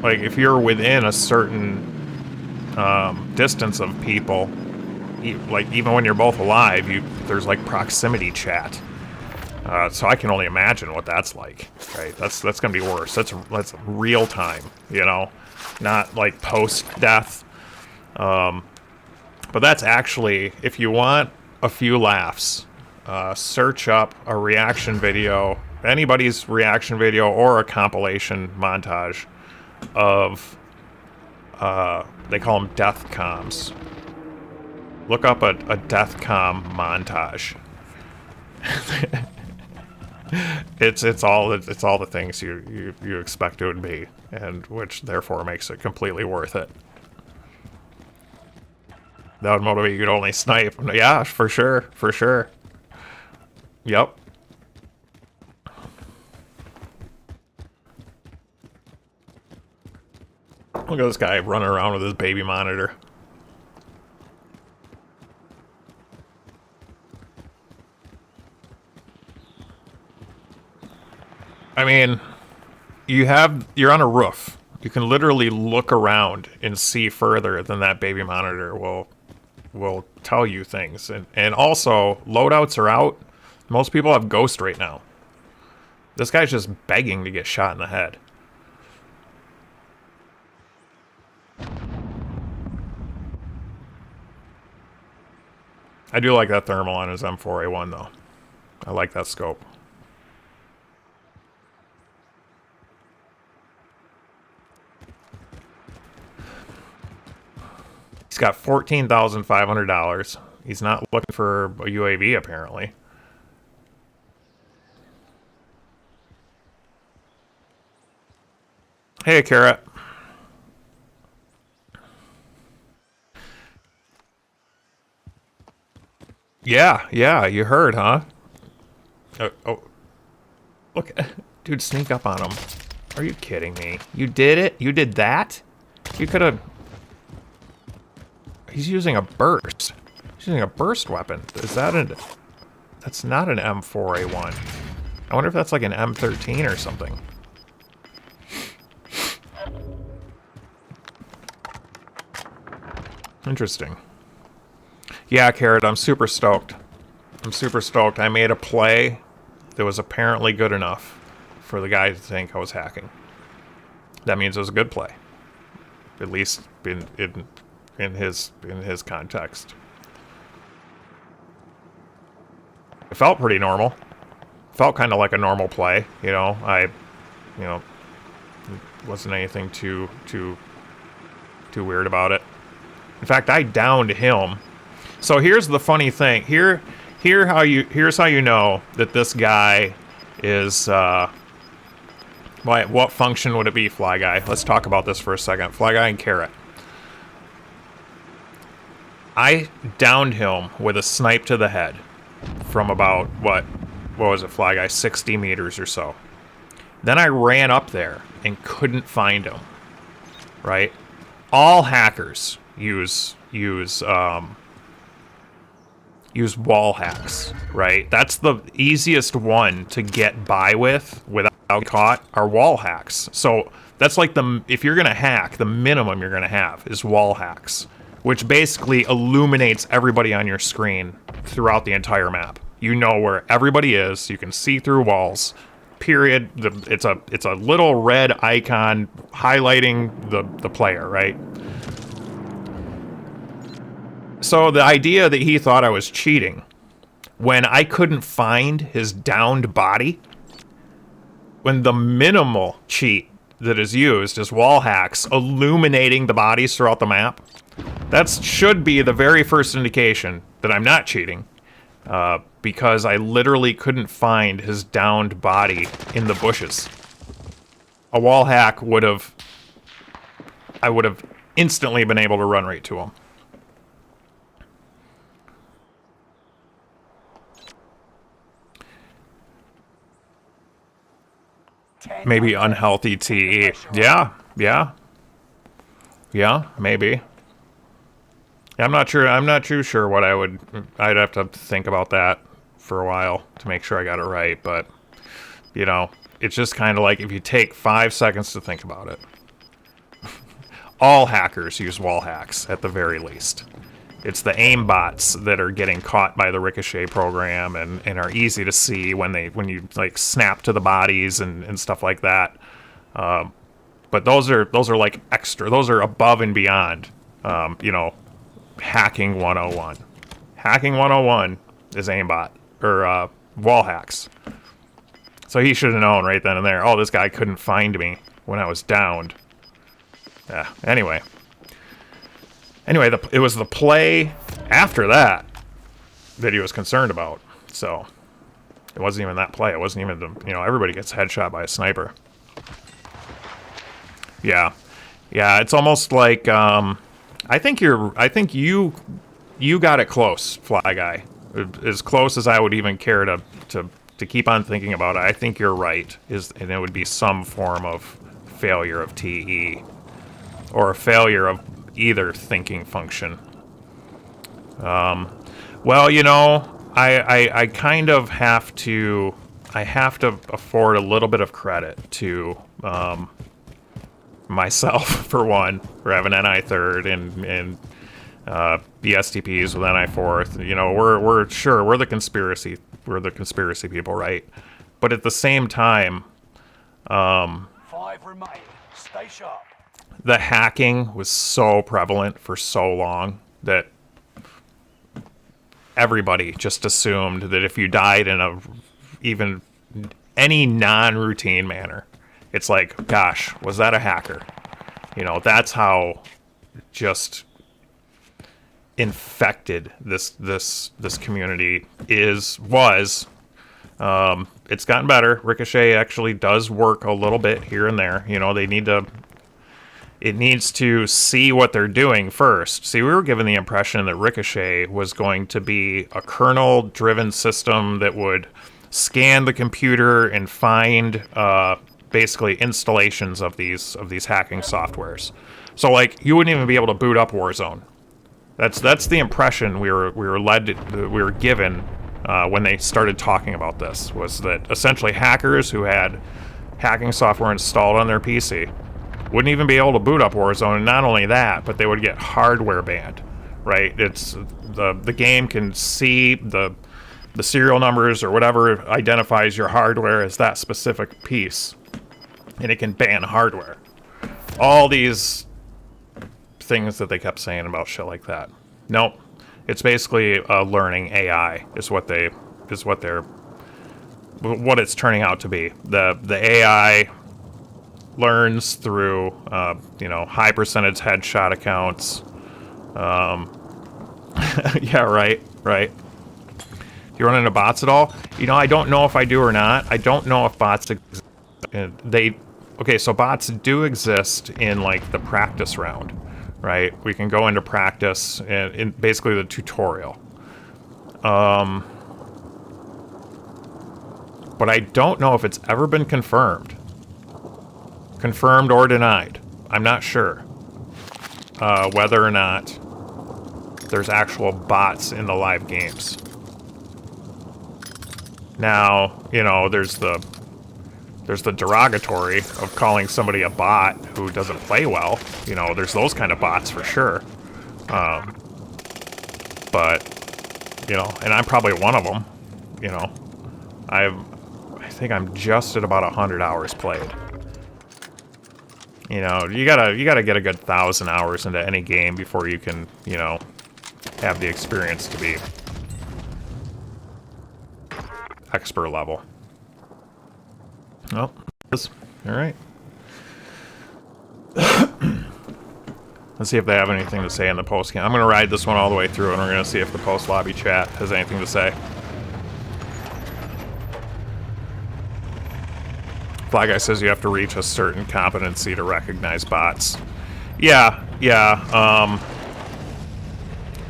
Like if you're within a certain distance of people, like even when you're both alive, there's like proximity chat. So I can only imagine what that's like. Right? That's gonna be worse. That's real time, you know, not like post death. But that's actually, if you want a few laughs, search up a reaction video, anybody's reaction video or a compilation montage of, they call them death comms. Look up a death comm montage. It's all the things you expect it would be, and which therefore makes it completely worth it. That would motivate you to only snipe. Yeah, for sure, for sure. Yep. Look at this guy running around with his baby monitor. I mean, you're on a roof. You can literally look around and see further than that baby monitor will tell you things. And also, loadouts are out. Most people have Ghost right now. This guy's just begging to get shot in the head. I do like that thermal on his M4A1 though. I like that scope. He's got $14,500. He's not looking for a UAV apparently. Hey, Carrot. Yeah, you heard, huh? Oh. Look, dude, sneak up on him. Are you kidding me? You did it? You did that? You could have... He's using a burst. He's using a burst weapon. Is that an... That's not an M4A1. I wonder if that's like an M13 or something. Interesting. Yeah, Carrot, I'm super stoked. I'm super stoked. I made a play that was apparently good enough for the guy to think I was hacking. That means it was a good play. At least in his context. It felt pretty normal. Felt kind of like a normal play, you know. It wasn't anything too weird about it. In fact, I downed him. So here's the funny thing. Here's how you know that this guy is what function would it be, Fly Guy? Let's talk about this for a second. Fly Guy and Carrot. I downed him with a snipe to the head from about what was it, Fly Guy? 60 meters or so. Then I ran up there and couldn't find him. Right? All hackers use wall hacks, right? That's the easiest one to get by with without getting caught are wall hacks. So that's like if you're gonna hack, the minimum you're gonna have is wall hacks, which basically illuminates everybody on your screen throughout the entire map. You know where everybody is. You can see through walls. Period. It's a little red icon highlighting the player, right? So the idea that he thought I was cheating when I couldn't find his downed body, when the minimal cheat that is used is wall hacks illuminating the bodies throughout the map, that should be the very first indication that I'm not cheating, because I literally couldn't find his downed body in the bushes. A wall hack I would have instantly been able to run right to him. Maybe unhealthy TE. Yeah, maybe. I'm not sure. I'm not too sure what I'd have to think about that for a while to make sure I got it right. But, you know, it's just kind of like if you take 5 seconds to think about it. All hackers use wall hacks at the very least. It's the aim bots that are getting caught by the Ricochet program and are easy to see when you like snap to the bodies and stuff like that. But those are like extra. Those are above and beyond. You know, hacking 101. Hacking 101 is aimbot or wall hacks. So he should have known right then and there. Oh, this guy couldn't find me when I was downed. Yeah. Anyway, it was the play after that he was concerned about. So it wasn't even that play. It wasn't even everybody gets headshot by a sniper. Yeah. It's almost like I think you got it close, Fly Guy. As close as I would even care to keep on thinking about it. I think you're right. And it would be some form of failure of TE or a failure of either thinking function. Well, you know, I kind of have to afford a little bit of credit to myself for one, for having NI third and BSTPs with NI fourth. You know, we're the conspiracy people, right? But at the same time, 5 remain. Stay sharp. The hacking was so prevalent for so long that everybody just assumed that if you died in a even any non-routine manner, it's like, gosh, was that a hacker? You know, that's how just infected this community was. It's gotten better. Ricochet actually does work a little bit here and there. You know, it needs to see what they're doing first. See, we were given the impression that Ricochet was going to be a kernel-driven system that would scan the computer and find basically installations of these hacking softwares. So, like, you wouldn't even be able to boot up Warzone. That's the impression we were given when they started talking about this, was that essentially hackers who had hacking software installed on their PC wouldn't even be able to boot up Warzone, and not only that, but they would get hardware banned, right? It's the game can see the serial numbers or whatever identifies your hardware as that specific piece, and it can ban hardware. All these things that they kept saying about shit like that. Nope. It's basically a learning AI is what it's turning out to be. The AI learns through high percentage headshot accounts. Yeah, right. You run into bots at all? You know, I don't know if I do or not. I don't know if bots exist. Okay, so bots do exist in like the practice round, right? We can go into practice in basically the tutorial. But I don't know if it's ever been confirmed or denied. I'm not sure whether or not there's actual bots in the live games. Now, you know, there's the derogatory of calling somebody a bot who doesn't play well. You know, there's those kind of bots for sure. But, you know, and I'm probably one of them. You know, I think I'm just at about 100 hours played. You know, you gotta get a good 1,000 hours into any game before you can, you know, have the experience to be expert level. Oh, all right. Let's see if they have anything to say in the post game. I'm gonna ride this one all the way through, and we're gonna see if the post lobby chat has anything to say. Fly Guy says you have to reach a certain competency to recognize bots. Yeah.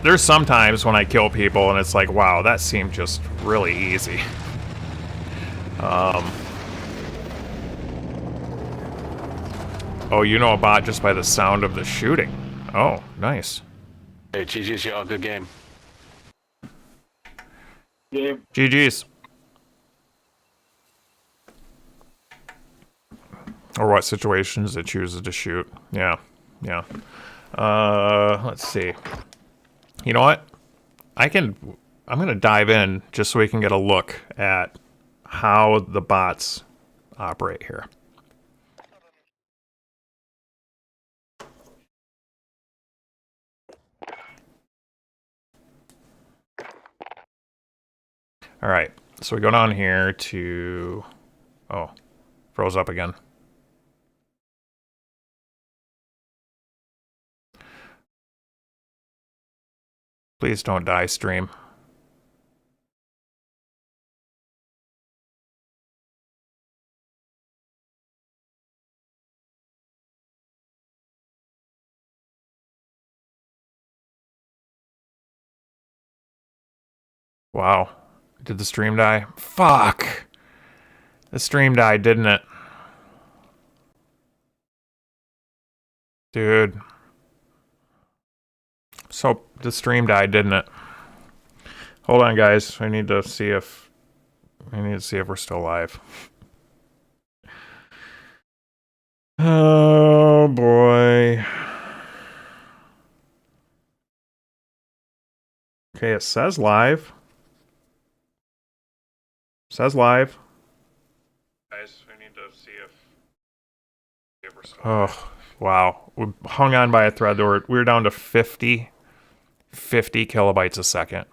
There's sometimes when I kill people and it's like, wow, that seemed just really easy. Oh, you know a bot just by the sound of the shooting. Oh, nice. Hey, GG's, y'all. Good game. GG's. Or what situations it chooses to shoot. Yeah. Let's see. You know what? I'm gonna dive in just so we can get a look at how the bots operate here. All right, so we go down here to, oh, froze up again. Please don't die, stream. Wow. Did the stream die? Fuck! The stream died, didn't it? Dude. So, the stream died, didn't it? Hold on, guys. I need to see if we're still live. Oh, boy. Okay, it says live. Says live. Guys, I need to see if we're still live. Oh, wow. We hung on by a thread. We were down to 50 kilobytes a second.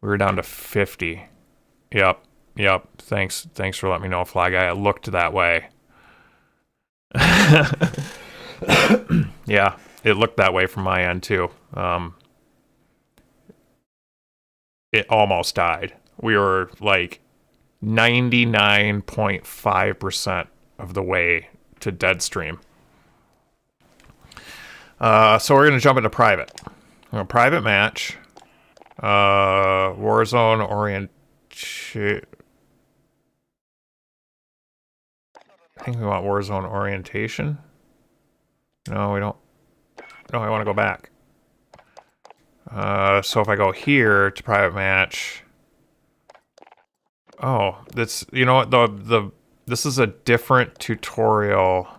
We were down to 50. Yep. Thanks for letting me know, Fly Guy. It looked that way. Yeah, it looked that way from my end too. It almost died. We were like 99.5% of the way to Deadstream. So we're going to jump into private. A private match. Warzone orientation. I think we want Warzone orientation. No, we don't. No, I want to go back. So if I go here to private match. Oh, that's, you know what, this is a different tutorial.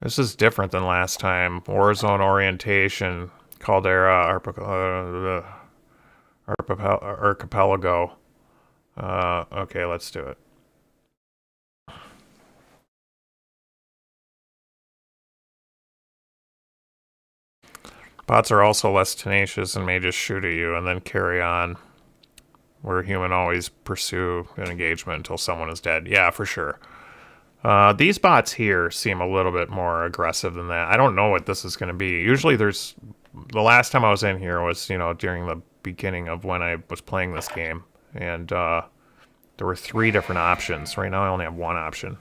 This is different than last time. Warzone orientation, Caldera, Archipelago. Okay, let's do it. Bots are also less tenacious and may just shoot at you and then carry on. Where human always pursue an engagement until someone is dead. Yeah, for sure. These bots here seem a little bit more aggressive than that. I don't know what this is going to be. Usually there's... The last time I was in here was, you know, during the beginning of when I was playing this game. And there were 3 different options. Right now I only have 1 option.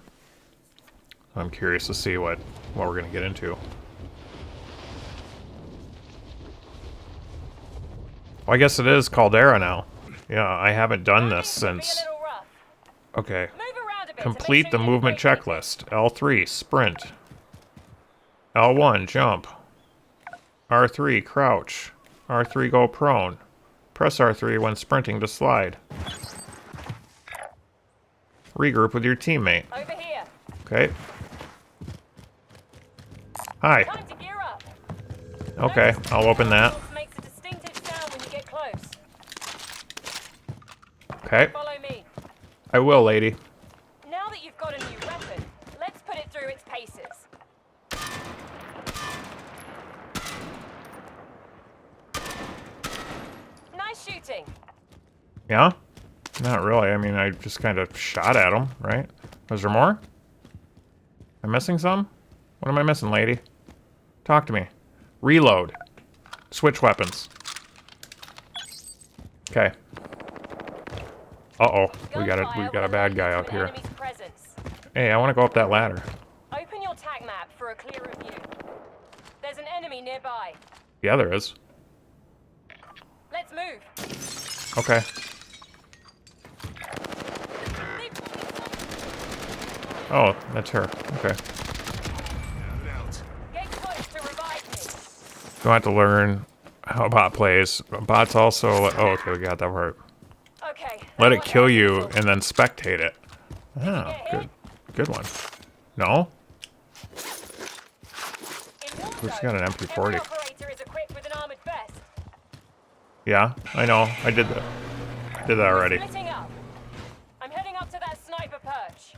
I'm curious to see what we're going to get into. Well, I guess it is Caldera now. Yeah, I haven't done this since... Okay. Complete the movement checklist. L3, sprint. L1, jump. R3, crouch. R3, go prone. Press R3 when sprinting to slide. Regroup with your teammate. Over here. Okay. Hi. Time to gear up. Okay, I'll open that. Makes a distinctive sound when you get close. Okay. Follow me. I will, lady. Now that you've got a new weapon, let's put it through its paces. Nice shooting. Yeah? Not really. I mean, I just kind of shot at him, right? Was there more? Am I missing some? What am I missing, lady? Talk to me. Reload. Switch weapons. Okay. Uh-oh. We got a bad guy up here. Hey, I want to go up that ladder. Open your tac map for a clearer view. There's an enemy nearby. Yeah, there is. Let's move. Okay. Oh, that's her. Okay. Get close to revive me. Don't have to learn how a bot plays. Bots also... Oh, okay, we got that part. Okay. Let it kill you and then spectate it. Oh, good. Good one. No? We just got an MP40. Yeah, I know. I did that. Did that already. I'm heading up to that sniper perch.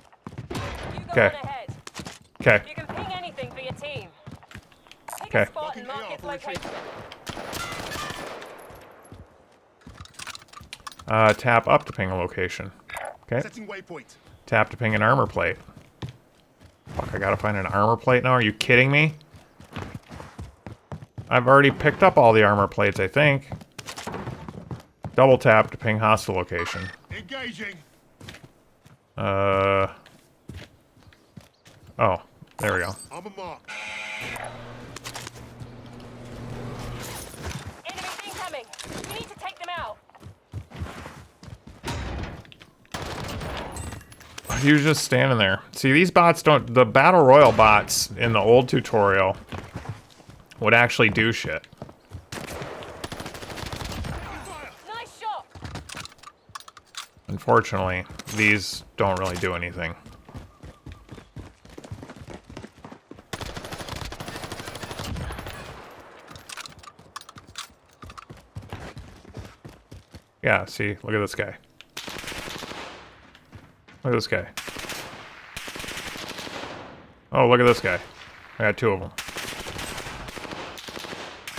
You go Okay. on ahead. Okay. You can ping anything for your team. Pick Okay. a spot and mark its location. Tap up to ping a location. Okay. Setting waypoint. Tap to ping an armor plate. Fuck, I gotta find an armor plate now? Are you kidding me? I've already picked up all the armor plates, I think. Double tap to ping hostile location. Engaging. Oh, there we go. I'm a mark. Enemies incoming. You need to take them out. He was just standing there. See, these bots don't... The Battle Royale bots in the old tutorial would actually do shit. Nice shot. Unfortunately, these don't really do anything. Yeah, see? Look at this guy. Look at this guy. Oh, look at this guy. I got 2 of them.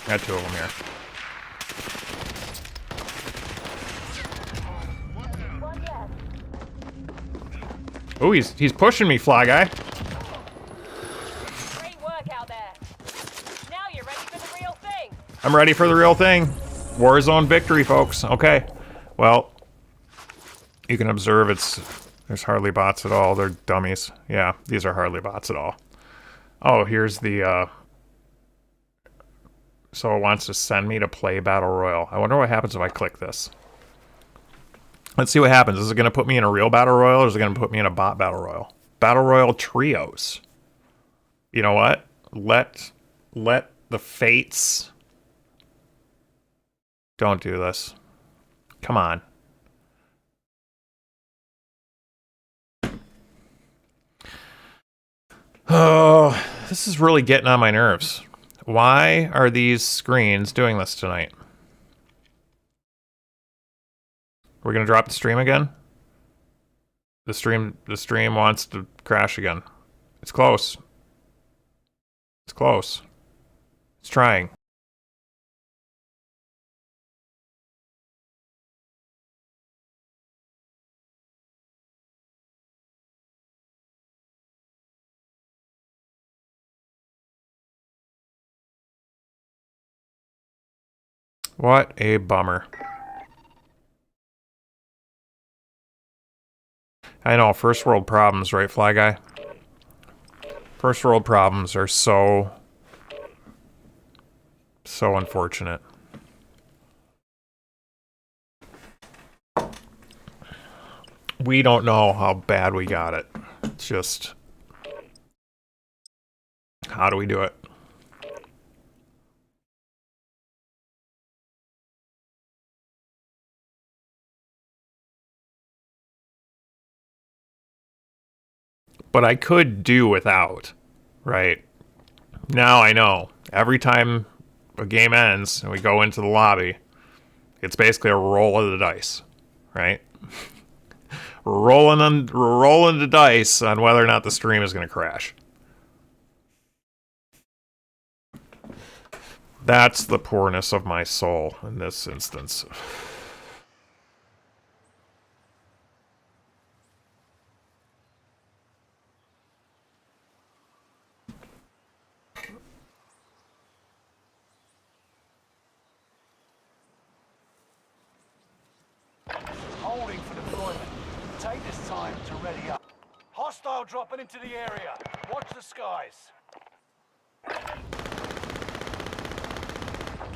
I got 2 of them here. Oh, he's pushing me, Fly Guy. Great work out there. Now you're ready for the real thing. I'm ready for the real thing. Warzone victory, folks. Okay. Well, you can observe there's hardly bots at all. They're dummies. Yeah, these are hardly bots at all. Oh, here's the, so it wants to send me to play Battle Royale. I wonder what happens if I click this. Let's see what happens. Is it going to put me in a real Battle Royale, or is it going to put me in a bot Battle Royale? Battle Royale Trios. You know what? Let the fates... Don't do this. Come on. Oh, this is really getting on my nerves. Why are these screens doing this tonight? We're gonna drop the stream again? The stream wants to crash again. It's close. It's close. It's trying. What a bummer. I know, first world problems, right, Fly Guy? First world problems are so unfortunate. We don't know how bad we got it. It's just... How do we do it? But I could do without, right? Now I know. Every time a game ends and we go into the lobby, it's basically a roll of the dice, right? Rolling the dice on whether or not the stream is going to crash. That's the poorness of my soul in this instance. Holding for deployment. Take this time to ready up. Hostile dropping into the area. Watch the skies.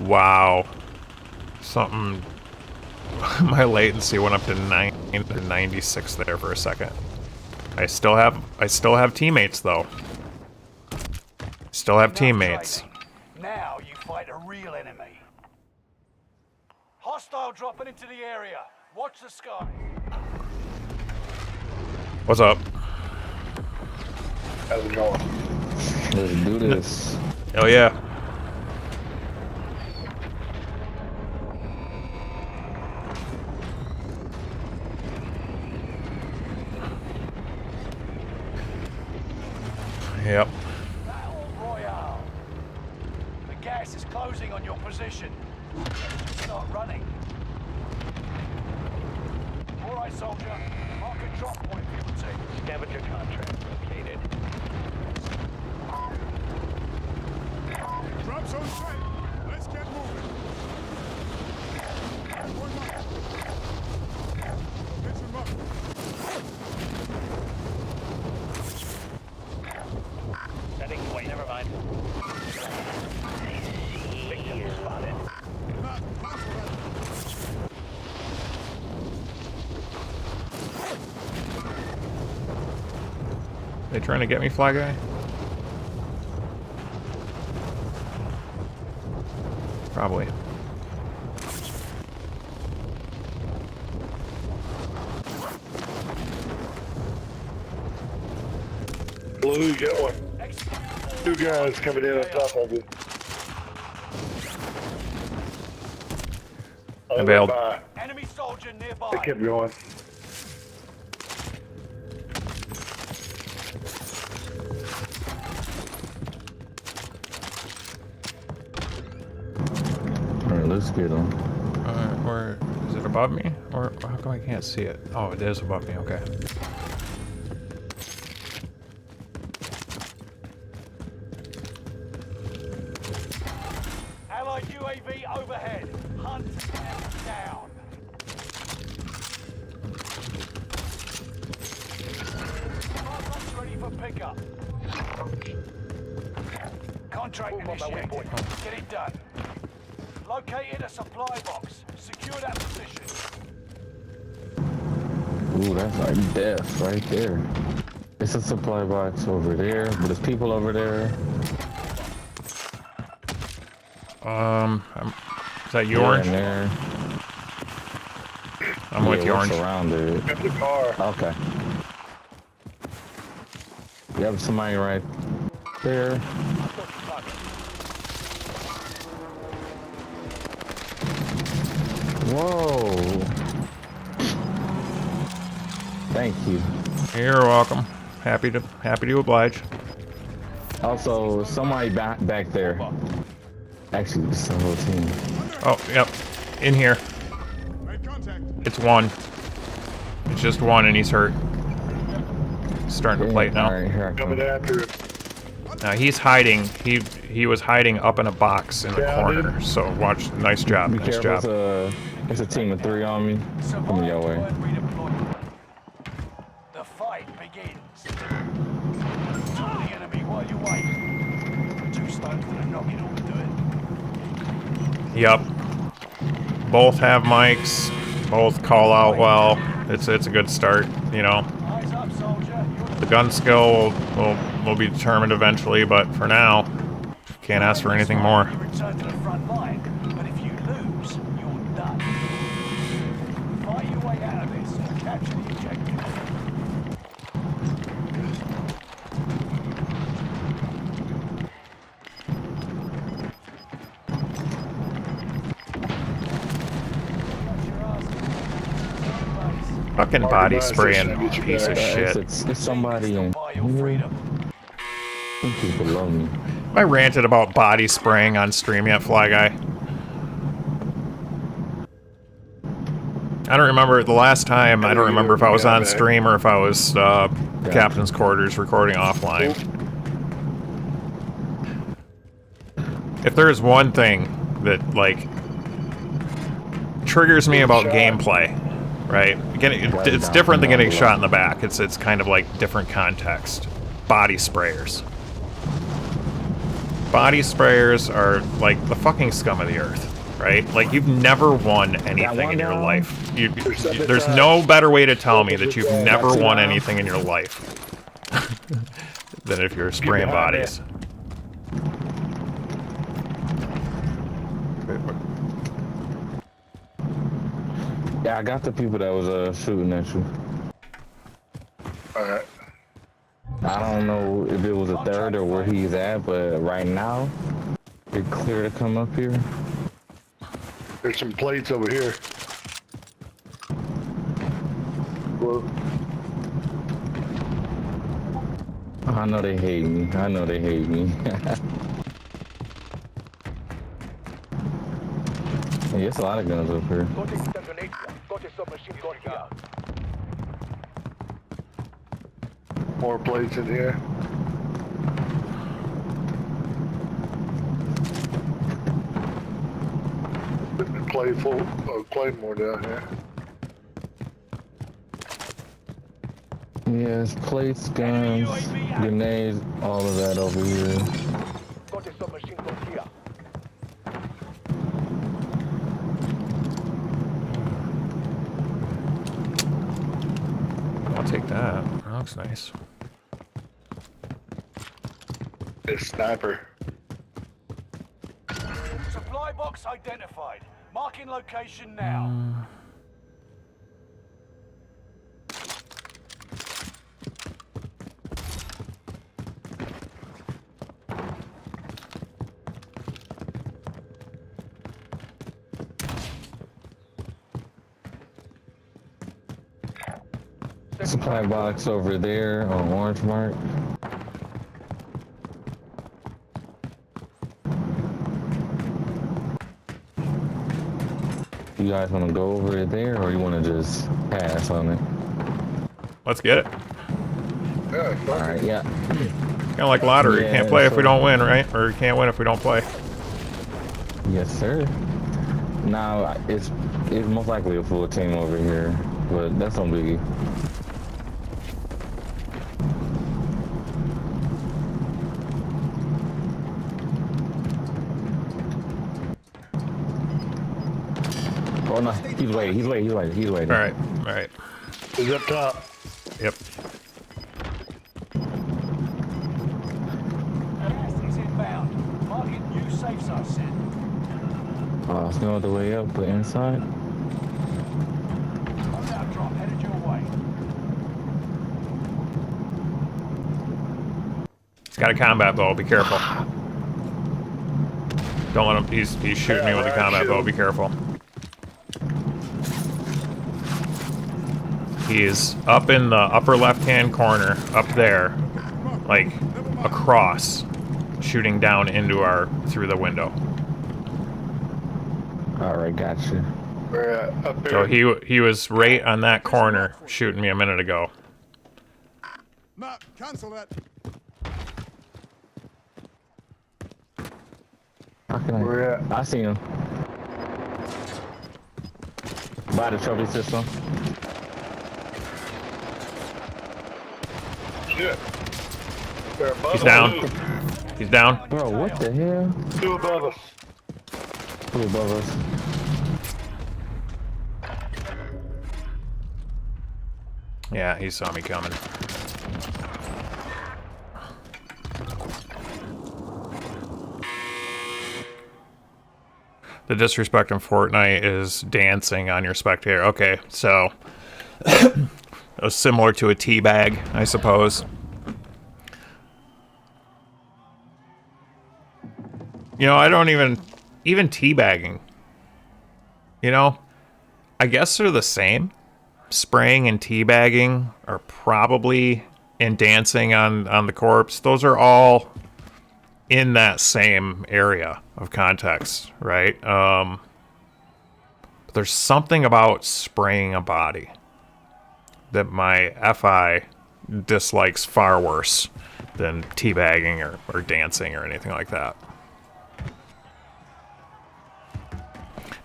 Wow. Something... My latency went up to 96 there for a second. I still have teammates though. Still have teammates. Trading. Now you fight a real enemy. Hostile dropping into the area. Watch the sky. What's up? How's it going? Let's do this. Oh yeah. Yep. Battle Royale. The gas is closing on your position. Start running. All right, soldier. Mark a drop point for your team. Scavenger contract located. Drops on sight. Let's get moving. One more. Pitch him up. Setting point. Never mind. Victim spotted. Not possible. They trying to get me, Fly Guy? Probably. Blue, you got one. Two guys coming in on top of you. I bailed. Enemy soldier nearby. They kept going. Alright, let's get on. Or is it above me? Or how come I can't see it? Oh, it is above me. Okay. UAV overhead. Hunt them down. Box ready for pickup. Contract initiated. Get it done. Located a supply box. Secure that position. Ooh, that's like death right there. It's a supply box over there, but there's people over there. Is that you, Orange? There. I'm with you, Orange. Surrounded. Got the car. Okay. You have somebody right there. Whoa. Thank you. You're welcome. Happy to oblige. Also, somebody back there. Actually, it's the whole team. Oh, yep. In here. Make contact. It's one. It's just one, and he's hurt. He's starting to play it now. Alright, here I Coming come. after him. Now he's hiding. He was hiding up in a box in the corner. So watch. Nice job. Be Nice careful, job. it's a team of 3 on me. Coming your way. The fight begins. Tell the enemy while you wait. 2 stones to the knock, it ought to do it. Yep. Both have mics. Both call out well. It's a good start. You know. Eyes up, soldier. The gun skill will be determined eventually, but for now, can't ask for anything more. You return to the front line, but if you lose, you're done. Fight your way out of this and capture the objective. Fucking body spraying piece of shit. It's somebody in Buy your here. freedom. People love me. I ranted about body spraying on stream yet, Fly Guy. I don't remember the last time. I don't remember if I was on stream or if I was captain's quarters recording offline. If there is one thing that like triggers me about gameplay, right? It's different than getting shot in the back. It's kind of like different context. Body sprayers. Body sprayers are like the fucking scum of the earth, right? Like you've never won anything in your life. There's no better way to tell me that you've never won anything in your life than if you're spraying bodies. Yeah, I got the people that was shooting at you. Alright. I don't know if it was a third or where he's at, but right now, it's clear to come up here. There's some plates over here. Well, I know they hate me. I know they hate me. Yeah, there's a lot of guns up here. more plates in here. Claymore down here. Yes, plates, guns, grenades, all of that over here. I'll take that. That looks nice. A sniper. Supply box identified. Marking location now. Supply box over there on orange mark. You guys want to go over there, or you want to just pass on it? Let's get it. Yeah, All right, yeah. Kind of like lottery. Yeah, Can't play if we so- don't win, right? Or can't win if we don't play. Yes, sir. Now it's most likely a full team over here, but that's no biggie. Oh no, he's waiting. All right. He's up top. Yep. Gas is inbound. Marking new safe zone set. Oh, it's no other way up, but inside. Loadout drop headed your way. He's got a combat bow. Be careful. Don't let him. He's shooting me with a combat bow. Be careful. He's up in the upper left-hand corner, up there, like across, shooting down into through the window. All right, gotcha. We're up here. So he was right on that corner, shooting me a minute ago. Matt, cancel that. How can Where at? I see him. By the trophy system. Shit. They're above He's us. down. He's down. Bro, what the hell? Two above us. Who above us? Yeah, he saw me coming. The disrespect in Fortnite is dancing on your spectator. Okay, so similar to a teabag, I suppose. You know, I don't even teabagging. You know, I guess they're the same. Spraying and teabagging are probably, and dancing on the corpse. Those are all in that same area of context, right? But there's something about spraying a body that my FI dislikes far worse than teabagging or dancing or anything like that.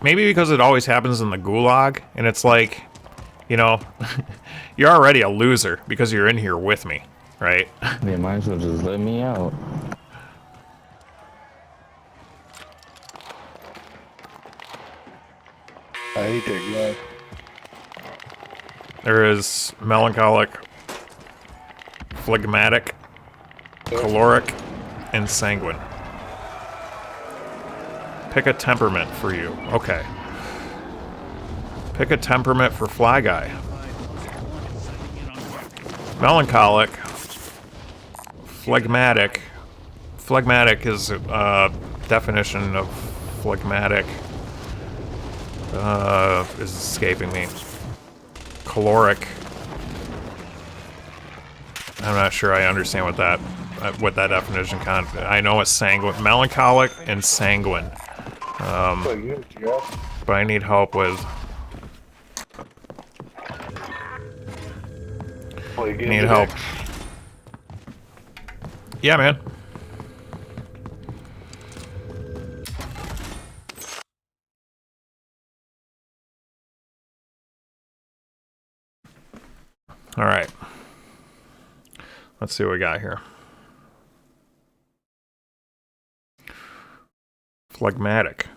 Maybe because it always happens in the gulag, and it's like, you know, you're already a loser because you're in here with me, right? They might as well just let me out. I hate that guy. There is melancholic, phlegmatic, caloric, and sanguine. Pick a temperament for you. Okay. Pick a temperament for Fly Guy. Melancholic, phlegmatic. Phlegmatic is a definition of phlegmatic. Is escaping me. Caloric. I'm not sure I understand what that definition I know it's sanguine, melancholic and sanguine. But I need help with. Need help. Yeah, man. All right. Let's see what we got here. Phlegmatic.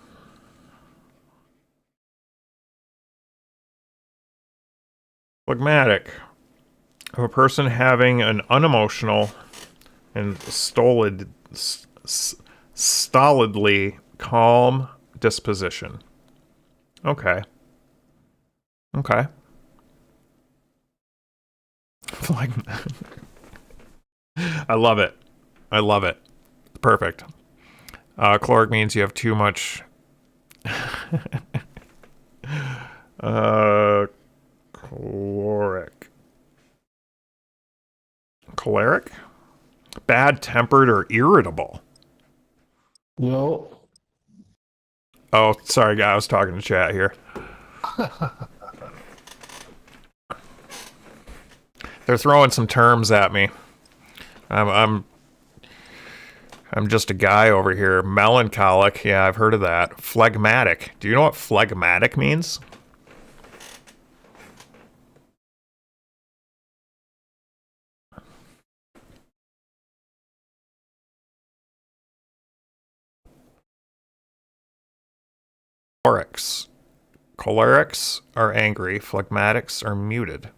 Phlegmatic. Of a person having an unemotional and stolidly calm disposition. Okay. Okay. I love it. I love it. Perfect. Caloric means you have too much. Caloric. Choleric? Bad-tempered or irritable. No. Oh, sorry, guy. I was talking to chat here. They're throwing some terms at me. I'm I'm just a guy over here. Melancholic. Yeah, I've heard of that. Phlegmatic. Do you know what phlegmatic means? Cholerics. Cholerics are angry. Phlegmatics are muted.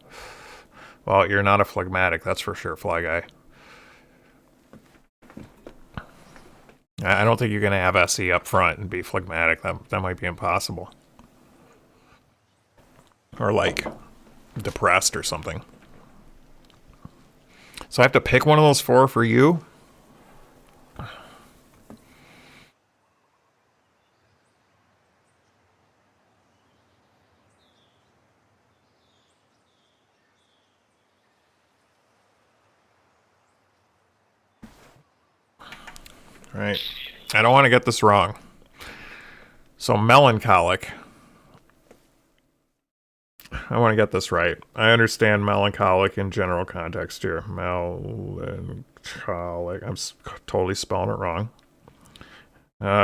Well, you're not a phlegmatic, that's for sure, Fly Guy. I don't think you're going to have SE up front and be phlegmatic. That might be impossible. Or, like, depressed or something. So I have to pick one of those four for you? Right. I don't want to get this wrong. So melancholic. I want to get this right. I understand melancholic in general context here. Melancholic. I'm totally spelling it wrong.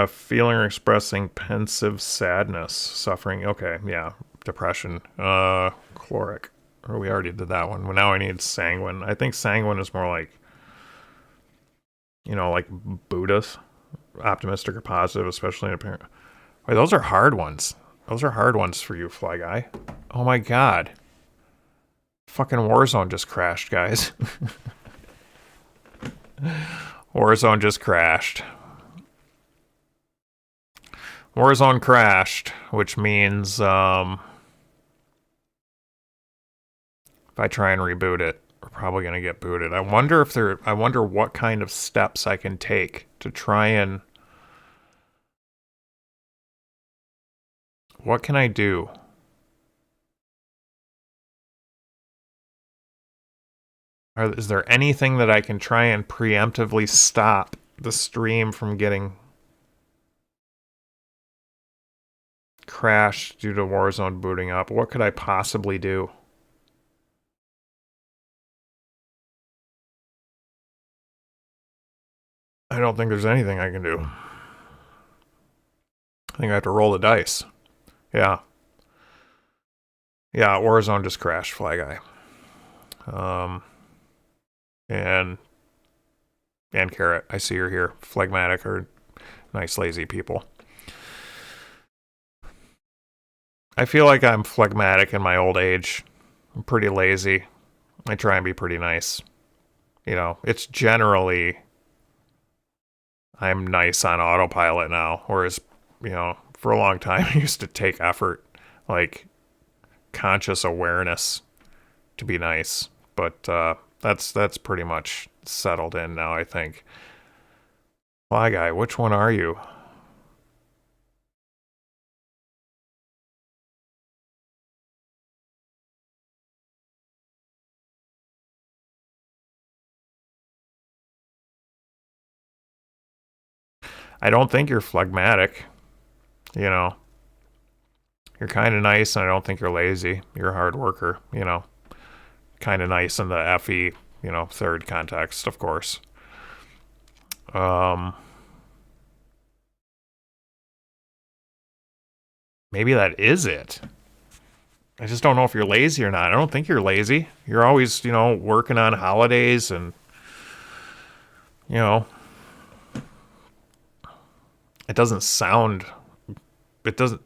Feeling or expressing pensive sadness, suffering. Okay, yeah. Depression. Chloric. Oh, we already did that one. Well, now I need sanguine. I think sanguine is more like, you know, like Buddhist. Optimistic or positive, especially in appearance. Wait, those are hard ones. Those are hard ones for you, Fly Guy. Oh my god. Fucking Warzone just crashed, guys. Warzone just crashed. Warzone crashed, which means, if I try and reboot it, we're probably gonna get booted. I wonder what kind of steps I can take to try and... What can I do? Is there anything that I can try and preemptively stop the stream from getting crashed due to Warzone booting up? What could I possibly do? I don't think there's anything I can do. I think I have to roll the dice. Yeah. Yeah, Warzone just crashed, Fly Guy. And Carrot, I see you're here. Phlegmatic are nice, lazy people. I feel like I'm phlegmatic in my old age. I'm pretty lazy. I try and be pretty nice. You know, it's generally... I'm nice on autopilot now, whereas, you know, for a long time I used to take effort, like conscious awareness to be nice. But that's pretty much settled in now, I think. Fly Guy, which one are you? I don't think you're phlegmatic. You know, you're kind of nice, and I don't think you're lazy. You're a hard worker, you know. Kind of nice in the FE, you know, third context, of course. Maybe that is it. I just don't know if you're lazy or not. I don't think you're lazy. You're always, you know, working on holidays and, you know, it doesn't sound... It doesn't...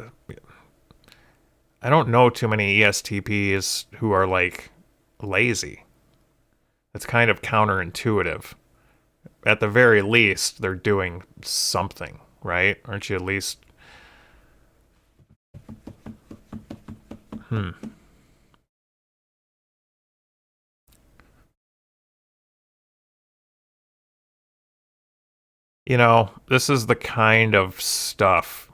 I don't know too many ESTPs who are, like, lazy. It's kind of counterintuitive. At the very least, they're doing something, right? Aren't you at least... You know, this is the kind of stuff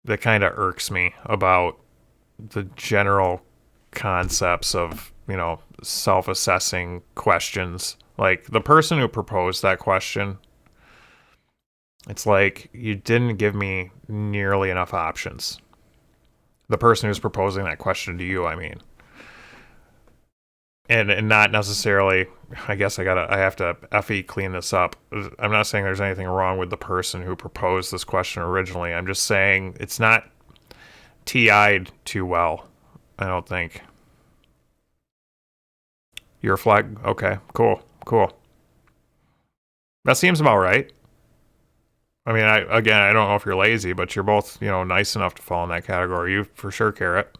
that kind of irks me about the general concepts of, you know, self-assessing questions. Like, the person who proposed that question, it's like, you didn't give me nearly enough options. The person who's proposing that question to you, I mean. and not necessarily, I guess I have to FE clean this up. I'm not saying there's anything wrong with the person who proposed this question originally. I'm just saying it's not TI'd too well, I don't think. Your flag? Okay, cool. That seems about right. I mean, I don't know if you're lazy, but you're both, you know, nice enough to fall in that category. You for sure, Carrot.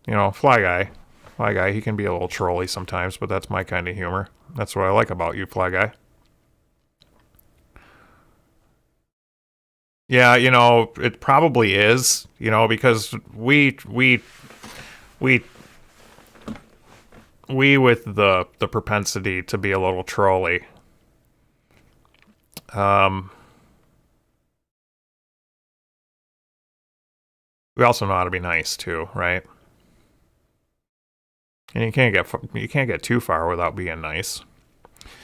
You know, Fly Guy, he can be a little trolly sometimes, but that's my kind of humor. That's what I like about you, Fly Guy. Yeah, you know, it probably is, you know, because we with the propensity to be a little trolly. We also know how to be nice too, right? And you can't get too far without being nice.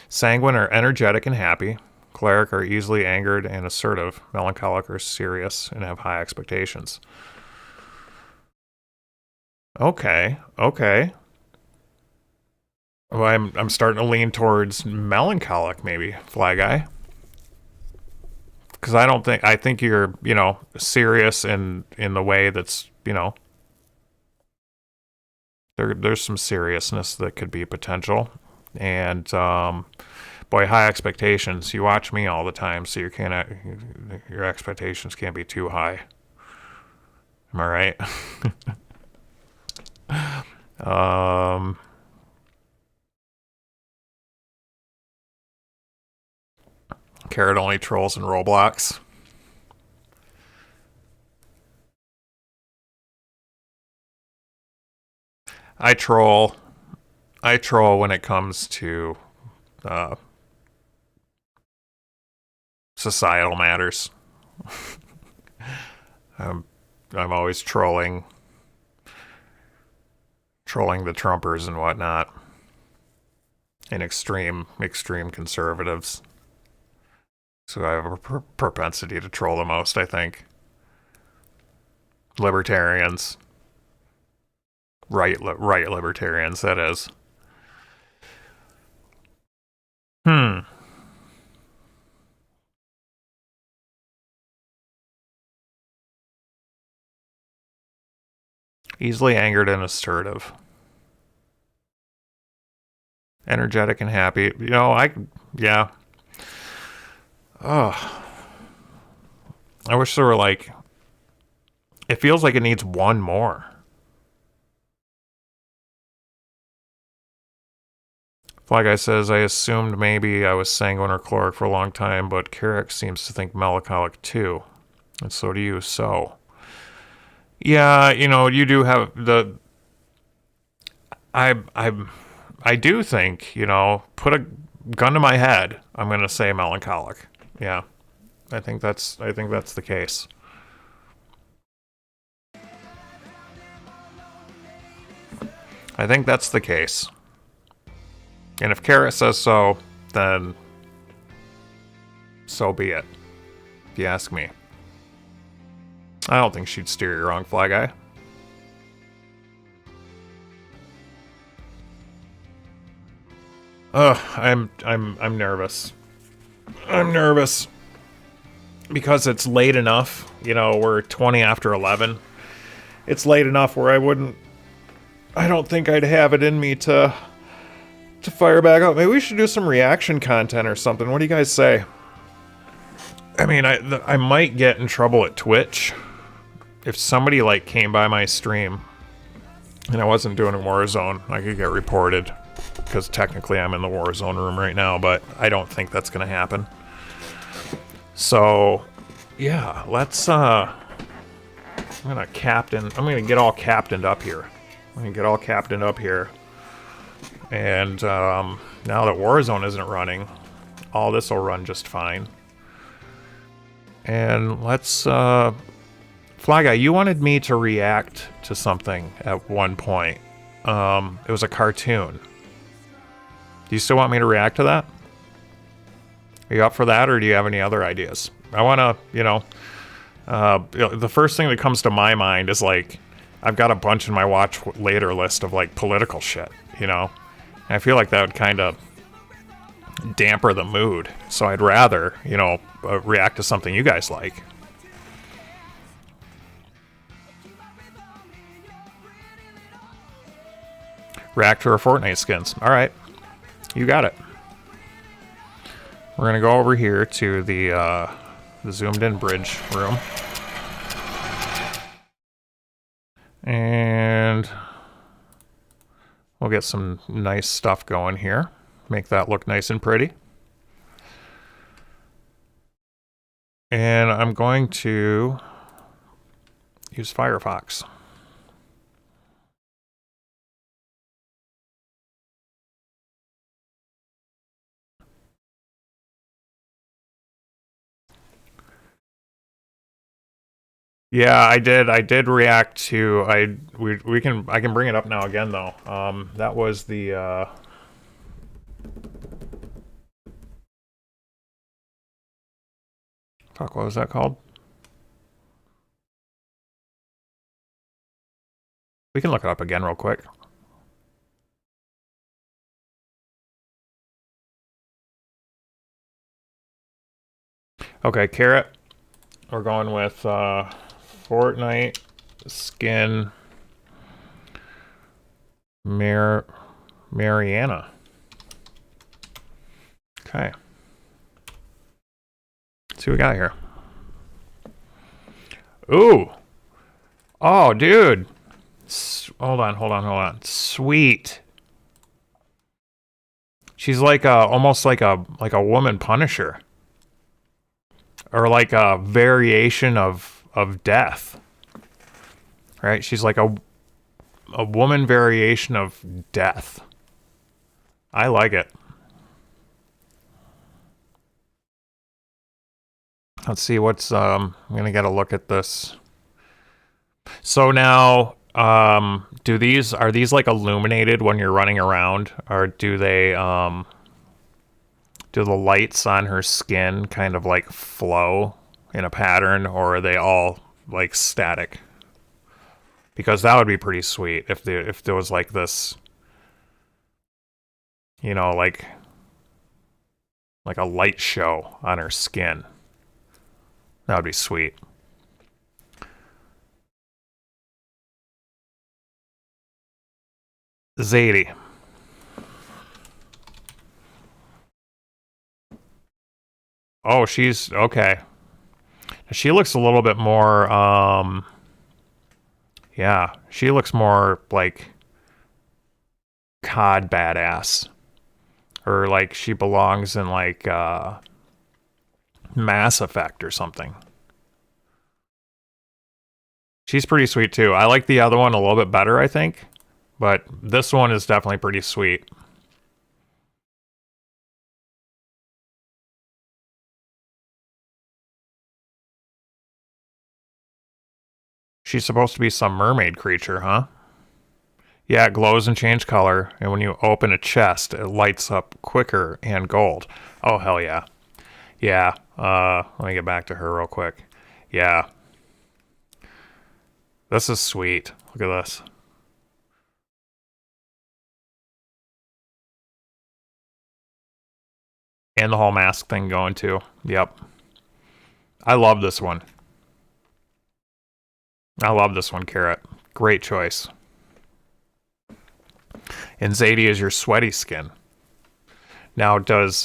Sanguine are energetic and happy. Cleric are easily angered and assertive. Melancholic are serious and have high expectations. Okay. Well, I'm starting to lean towards melancholic, maybe, Fly Guy. Because I think you're, you know, serious in the way that's, you know, there's some seriousness that could be potential. And, boy, high expectations. You watch me all the time, so your expectations can't be too high. Am I right? Carrot only trolls in Roblox. I troll when it comes to societal matters. I'm always trolling the Trumpers and whatnot, and extreme conservatives. So I have a propensity to troll the most, I think. Libertarians. Right libertarians, that is. Easily angered and assertive. Energetic and happy. You know, yeah. Oh. I wish there were, like... It feels like it needs one more. Fly Guy says, I assumed maybe I was sanguine or chloric for a long time, but Carrick seems to think melancholic too. And so do you, so... Yeah, you know, you do have the... I do think, you know, put a gun to my head, I'm going to say melancholic. Yeah. I think that's the case. I think that's the case. And if Kara says so, then so be it. If you ask me. I don't think she'd steer you wrong, Fly Guy. I'm nervous. I'm nervous. Because it's late enough, you know, we're 20 after 11. It's late enough where I don't think I'd have it in me to fire back up. Maybe we should do some reaction content or something. What do you guys say? I mean, I might get in trouble at Twitch if somebody, like, came by my stream and I wasn't doing Warzone. I could get reported because technically I'm in the Warzone room right now, but I don't think that's going to happen. So, yeah, let's, I'm going to get all captained up here. And, now that Warzone isn't running, all this will run just fine. And let's, Fly Guy, you wanted me to react to something at one point. It was a cartoon. Do you still want me to react to that? Are you up for that, or do you have any other ideas? I want to, you know, the first thing that comes to my mind is, like, I've got a bunch in my watch later list of, like, political shit, you know. And I feel like that would kind of damper the mood. So I'd rather, you know, react to something you guys like. React to our Fortnite skins. All right, you got it. We're gonna go over here to the zoomed-in bridge room, and we'll get some nice stuff going here. Make that look nice and pretty. And I'm going to use Firefox. Yeah, I did react to I can bring it up now again though. That was the fuck, what was that called? We can look it up again real quick. Okay, Carrot. We're going with Fortnite skin Mariana. Okay. Let's see what we got here. Ooh. Oh, dude. Hold on. Sweet. She's like almost like a woman Punisher. Or like a variation of death. Right? She's like a woman variation of death. I like it. Let's see what's I'm gonna get a look at this. So now are these like illuminated when you're running around, or do they do the lights on her skin kind of like flow in a pattern, or are they all like static? Because that would be pretty sweet if there was like this, you know, like a light show on her skin. That would be sweet. Zadie. Oh, she's okay. She looks a little bit more yeah, she looks more like COD badass. Or like she belongs in like Mass Effect or something. She's pretty sweet too. I like the other one a little bit better, I think. But this one is definitely pretty sweet. She's supposed to be some mermaid creature, huh? Yeah, it glows and changes color, and when you open a chest, it lights up quicker and gold. Oh, hell yeah. Yeah, let me get back to her real quick. Yeah. This is sweet. Look at this. And the whole mask thing going too. Yep. I love this one. I love this one, Carrot. Great choice. And Zadie is your sweaty skin. Now, does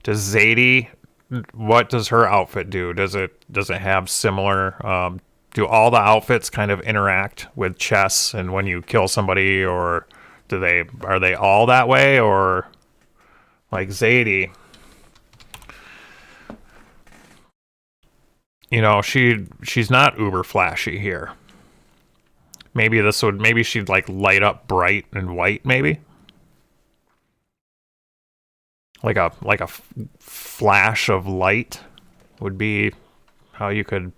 Zadie, what does her outfit do? Does it have similar? Do all the outfits kind of interact with chests and when you kill somebody, or are they all that way, or like Zadie? You know, she's not uber flashy here. Maybe she'd like light up bright and white, maybe. Like a flash of light would be how you could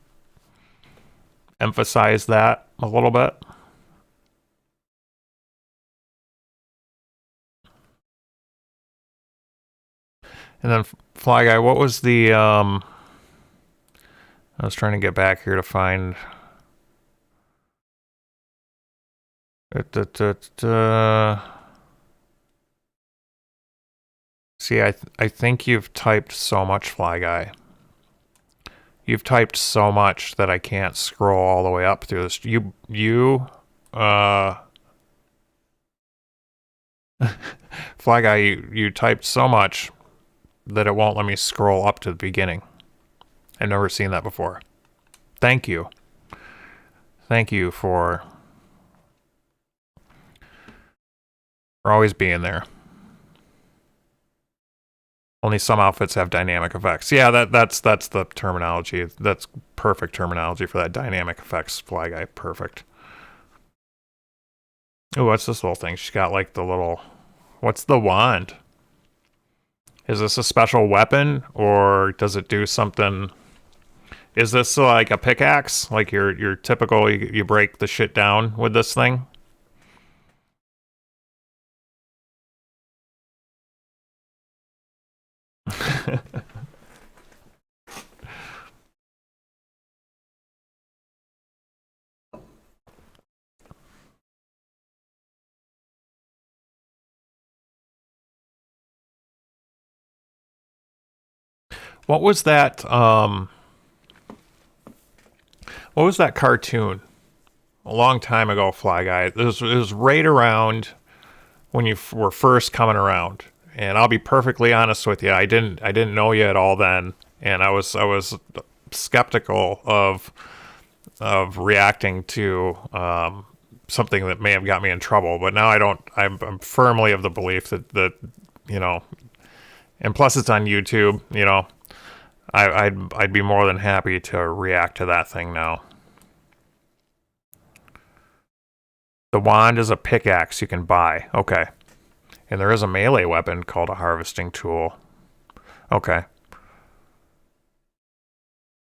emphasize that a little bit. And then Fly Guy, what was the I was trying to get back here to find See, I think you've typed so much, Fly Guy. You've typed so much that I can't scroll all the way up through this. Fly Guy, you typed so much that it won't let me scroll up to the beginning. I've never seen that before. Thank you. Thank you for always being there. Only some outfits have dynamic effects. Yeah, that's the terminology. That's perfect terminology for that. Dynamic effects, Fly Guy. Perfect. Oh, what's this little thing? She's got like the little... What's the wand? Is this a special weapon, or does it do something... Is this like a pickaxe? Like your typical, you break the shit down with this thing? What was that cartoon? A long time ago, Fly Guy. It was right around when you were first coming around. And I'll be perfectly honest with you, I didn't know you at all then, and I was skeptical of reacting to something that may have got me in trouble. But now I'm firmly of the belief that you know, and plus it's on YouTube, you know, I'd be more than happy to react to that thing now. The wand is a pickaxe you can buy. Okay. And there is a melee weapon called a harvesting tool. Okay.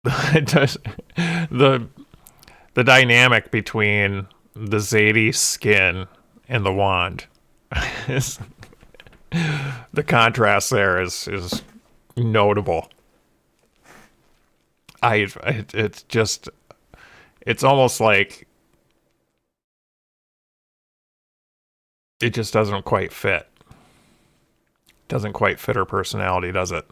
It does, the dynamic between the Zadie skin and the wand is the contrast there is notable. It's just, it's almost like it just doesn't quite fit. Doesn't quite fit her personality, does it?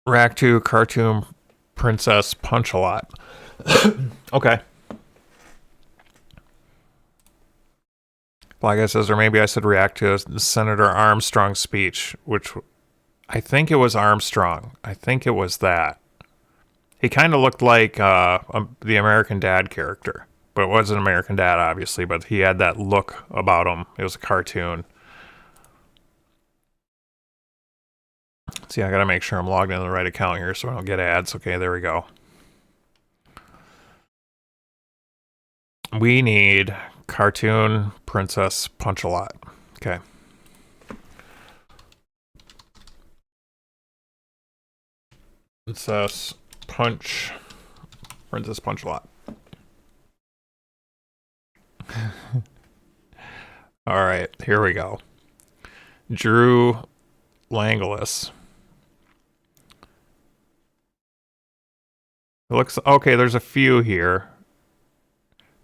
Rack 2 cartoon princess punch a lot. Okay. Like I says, or maybe I should react to Senator Armstrong's speech, which I think it was Armstrong. I think it was that. He kind of looked like the American Dad character, but it wasn't American Dad, obviously. But he had that look about him. It was a cartoon. See, I gotta make sure I'm logged into the right account here so I don't get ads. Okay, there we go. We need cartoon princess punch a lot. Okay. Princess punch a lot. All right, here we go. Drew Langelis. It looks okay. There's a few here.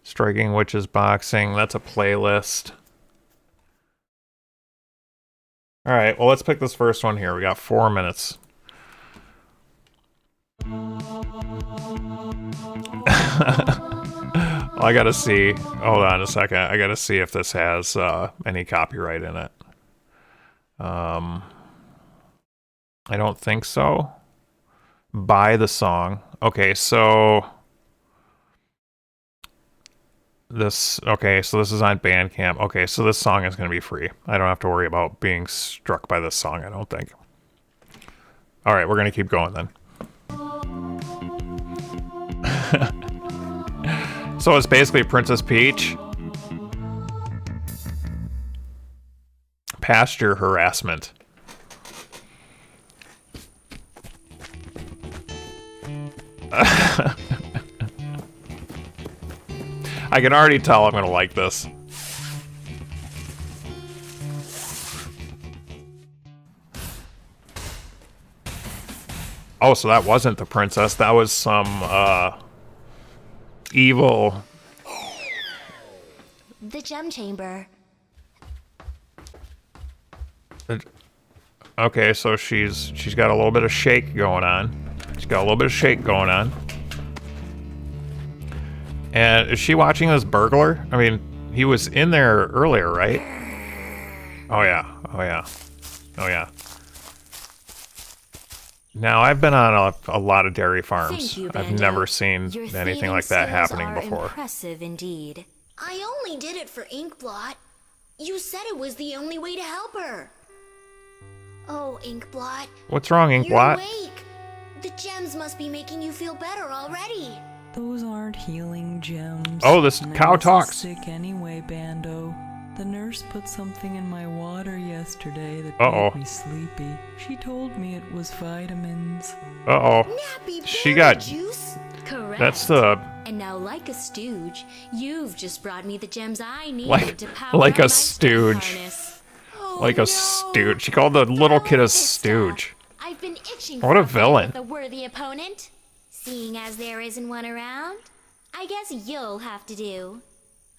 Striking Witches Boxing. That's a playlist. All right. Well, let's pick this first one here. We got 4 minutes. I gotta see. Hold on a second. I gotta see if this has any copyright in it. I don't think so. Buy the song. Okay, so this is on Bandcamp. Okay, so this song is going to be free. I don't have to worry about being struck by this song, I don't think. All right, we're going to keep going then. So it's basically Princess Peach. Pasture harassment. I can already tell I'm gonna like this. Oh, so that wasn't the princess. That was some, evil... The gem chamber. Okay, so she's got a little bit of shake going on. She's got a little bit of shake going on. And is she watching this burglar? I mean, he was in there earlier, right? Oh yeah, oh yeah, oh yeah. Now, I've been on a lot of dairy farms. I've never seen anything like that happening before. Impressive indeed. I only did it for Inkblot. You said it was the only way to help her. Oh, Inkblot. What's wrong, Inkblot? You're awake. The gems must be making you feel better already. Those aren't healing gems. Oh, this cow talks. Sick anyway, Bando. The nurse put something in my water yesterday that made me sleepy. She told me it was vitamins. She got juice? Correct. That's the... And now, like a stooge, you've just brought me the gems I needed like, to power like my a stooge. Like a no. stooge. She called the little kid a stooge. I've been itching what a villain. with a worthy opponent. Seeing as there isn't one around, I guess you'll have to do.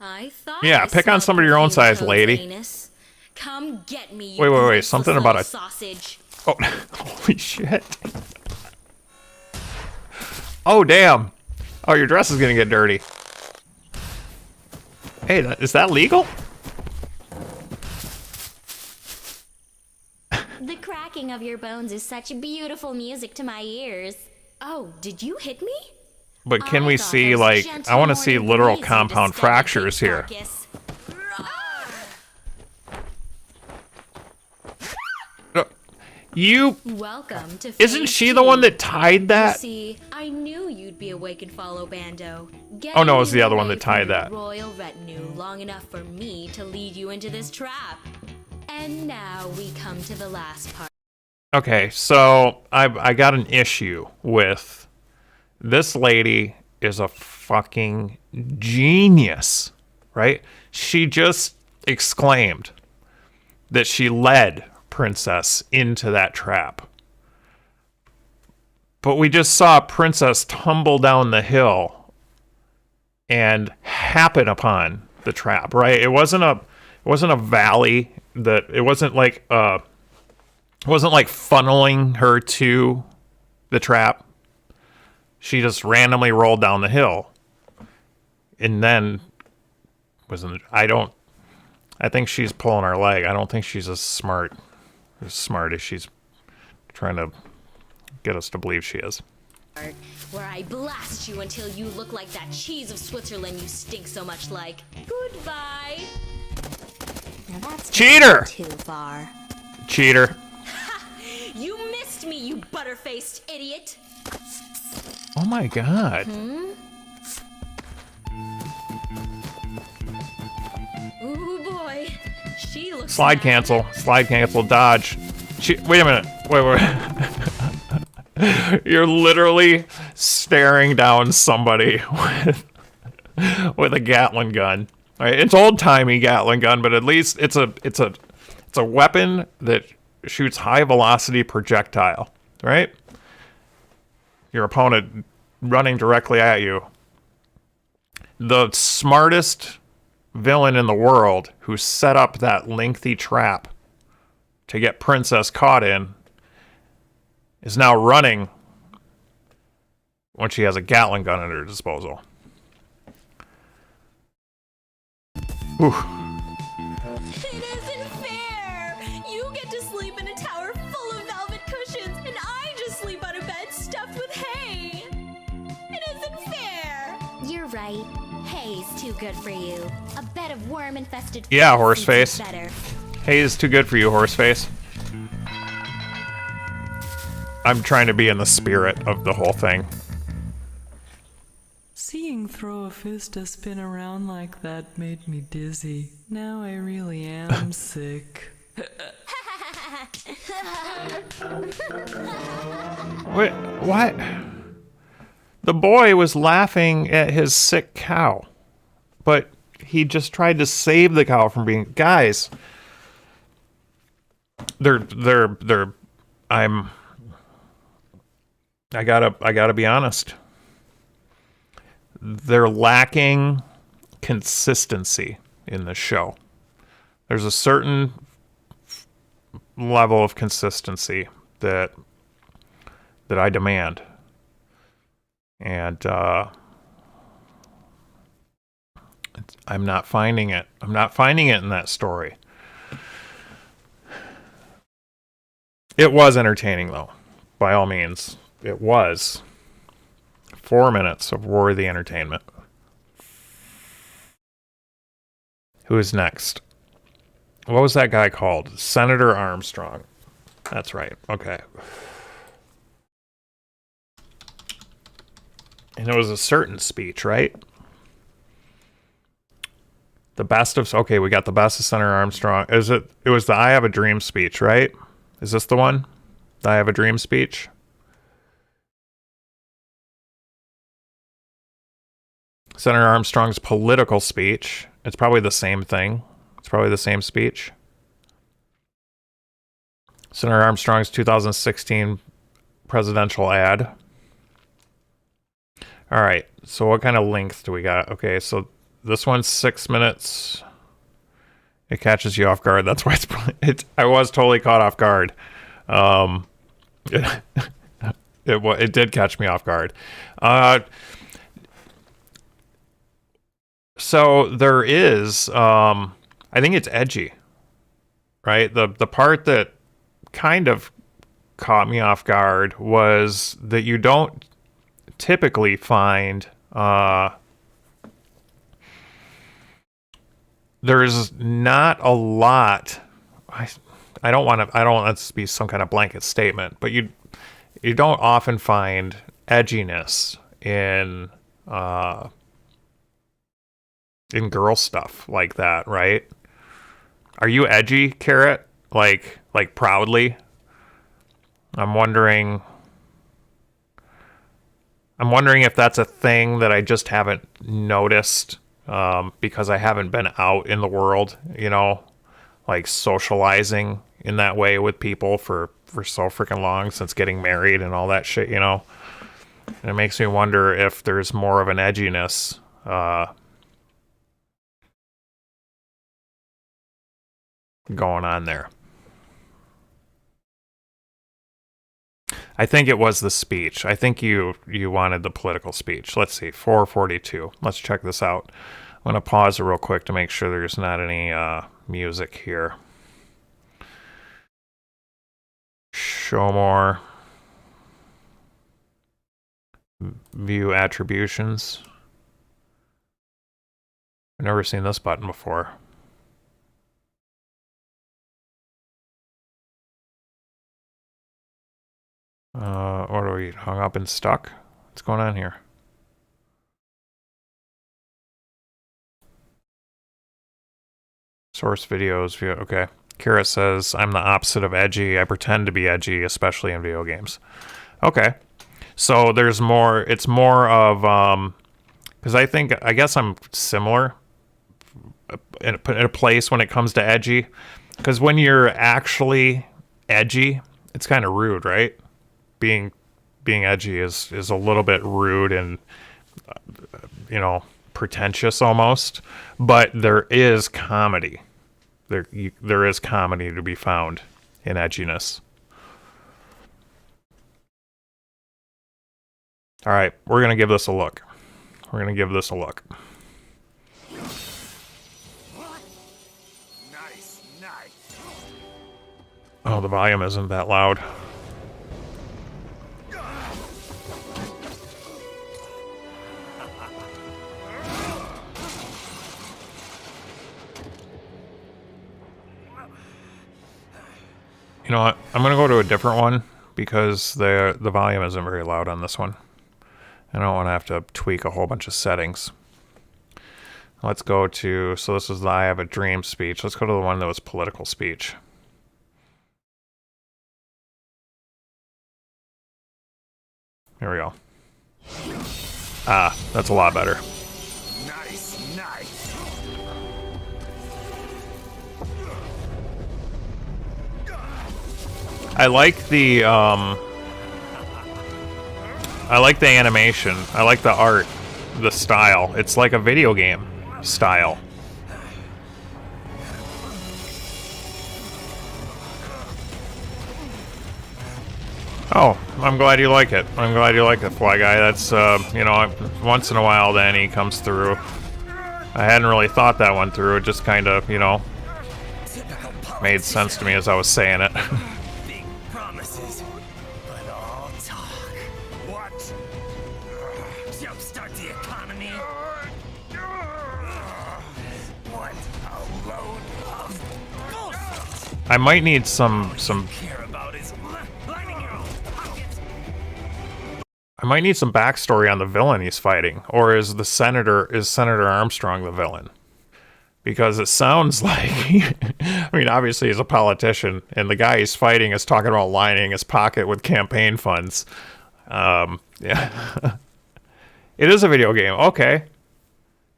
I thought yeah, pick on somebody your own size, lady. Come get me. Wait. Something about a sausage. Oh, holy shit. Oh, damn. Oh, your dress is gonna get dirty. Hey, is that legal? The cracking of your bones is such beautiful music to my ears. Oh, did you hit me? But can we see, like, I want to see literal compound fractures here. You... Welcome to Isn't she the one that tied that? See, I knew you'd be awake and follow Bando. Oh no, it was the other one that tied that. Royal retinue long enough for me to lead you into this trap. And now we come to the last part. Okay, so I got an issue with this lady is a fucking genius, right? She just exclaimed that she led Princess into that trap. But we just saw Princess tumble down the hill and happen upon the trap, right? It wasn't a valley that it wasn't like funneling her to the trap. She just randomly rolled down the hill. And then I think she's pulling our leg. I don't think she's as smart as she's trying to get us to believe she is. Where I blast you until you look like that cheese of Switzerland you stink so much like. Goodbye. Now that's cheater. Too far. Cheater. You missed me, you butterfaced idiot. Oh my god. Ooh boy. She looks Slide cancel, dodge. Wait a minute. Wait. You're literally staring down somebody with a Gatling gun. Right? It's old-timey Gatling gun, but at least it's a weapon that shoots high-velocity projectile, right? Your opponent running directly at you. The smartest villain in the world who set up that lengthy trap to get Princess caught in is now running when she has a Gatling gun at her disposal. Ooh. It isn't fair! You get to sleep in a tower full of velvet cushions, and I just sleep on a bed stuffed with hay! It isn't fair! You're right. Hay's too good for you. A bed of worm-infested... Yeah, Horseface. Better. Hay is too good for you, Horseface. I'm trying to be in the spirit of the whole thing. Seeing throw a fist to spin around like that made me dizzy. Now I really am sick. Wait, what? The boy was laughing at his sick cow. but he just tried to save the cow from being... Guys, I gotta be honest. They're lacking consistency in the show. There's a certain level of consistency that I demand. And I'm not finding it. I'm not finding it in that story. It was entertaining, though. By all means, it was. 4 minutes of worthy entertainment. Who is next? What was that guy called? Senator Armstrong. That's right. Okay. And it was a certain speech, right? The best of... Okay, we got the best of Senator Armstrong. It was the I Have a Dream speech, right? Is this the one? The I Have a Dream speech? Senator Armstrong's political speech. It's probably the same thing. It's probably the same speech. Senator Armstrong's 2016 presidential ad. All right. So what kind of length do we got? Okay, so this one's 6 minutes. It catches you off guard. That's why I was totally caught off guard. It did catch me off guard. So there is, I think it's edgy, right? The part that kind of caught me off guard was that you don't typically find, there's not a lot. I don't want that to be some kind of blanket statement, but you don't often find edginess in girl stuff like that, right? Are you edgy, Carrot? Like proudly? I'm wondering if that's a thing that I just haven't noticed because I haven't been out in the world, you know, like socializing in that way with people for so freaking long since getting married and all that shit, you know. And it makes me wonder if there's more of an edginess going on there. I think it was the speech. I think you wanted the political speech. Let's see, 442. Let's check this out. I'm going to pause it real quick to make sure there's not any music here. Show more. View attributions. I've never seen this button before. Or are we hung up and stuck? What's going on here? Source videos, view. Okay. Kira says, I'm the opposite of edgy. I pretend to be edgy, especially in video games. Okay. So there's more, it's more of, because I guess I'm similar in a place when it comes to edgy. Because when you're actually edgy, it's kind of rude, right? Being edgy is a little bit rude and, you know, pretentious almost. But there is comedy. There is comedy to be found in edginess. All right, we're going to give this a look. We're going to give this a look. Nice, nice. Oh, the volume isn't that loud. You know what? I'm going to go to a different one because the volume isn't very loud on this one. I don't want to have to tweak a whole bunch of settings. Let's go to, so this is the I Have a Dream speech. Let's go to the one that was political speech. Here we go. Ah, that's a lot better. Nice, nice. I like the animation. I like the art, the style. It's like a video game style. Oh, I'm glad you like it. I'm glad you like the Fly Guy. That's, you know, once in a while then he comes through. I hadn't really thought that one through. It just kind of, you know, made sense to me as I was saying it. Big promises, but all talk. What? Jumpstart the economy? What a load of bullshit! I might need some I might need some backstory on the villain he's fighting, or is Senator Armstrong the villain? Because it sounds like, I mean, obviously he's a politician, and the guy he's fighting is talking about lining his pocket with campaign funds. Yeah, it is a video game. Okay,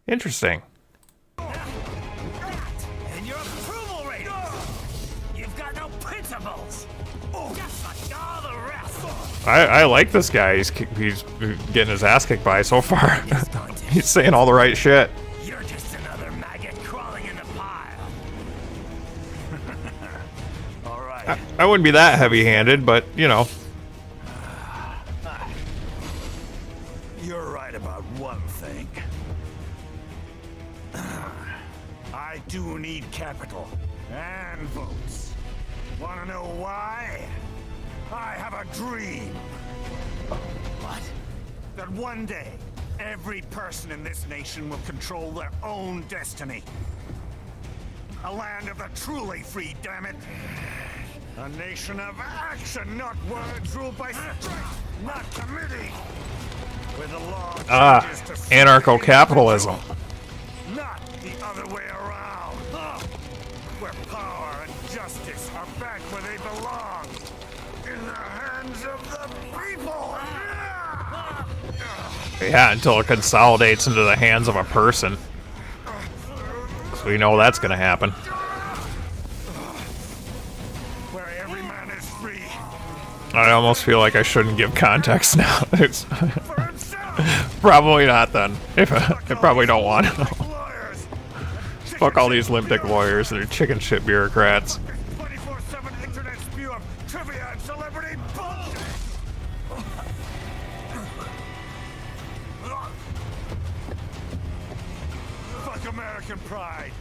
interesting. And your approval rating. You've got no principles. Just like all the rest. I like this guy. He's getting his ass kicked by so far. He's saying all the right shit. You're just another maggot crawling in the pile. All right. I wouldn't be that heavy-handed, but you know. You're right about one thing. I do need capital and votes. Wanna know why? I have a dream. What? That one day, every person in this nation will control their own destiny. A land of the truly free, damn it. A nation of action, not words, ruled by strength, not committee. Where the law changes to anarcho-capitalism. not the other way around. Where power and justice are back where they belong. In the hands of the people. Yeah, until it consolidates into the hands of a person. So we know that's gonna happen. Where every man is free. I almost feel like I shouldn't give context now. It's probably not then. If I probably don't want to. Fuck all these limp dick lawyers and their chicken shit bureaucrats. 24/7 internet spew of trivia and celebrity bullshit. Fuck American pride.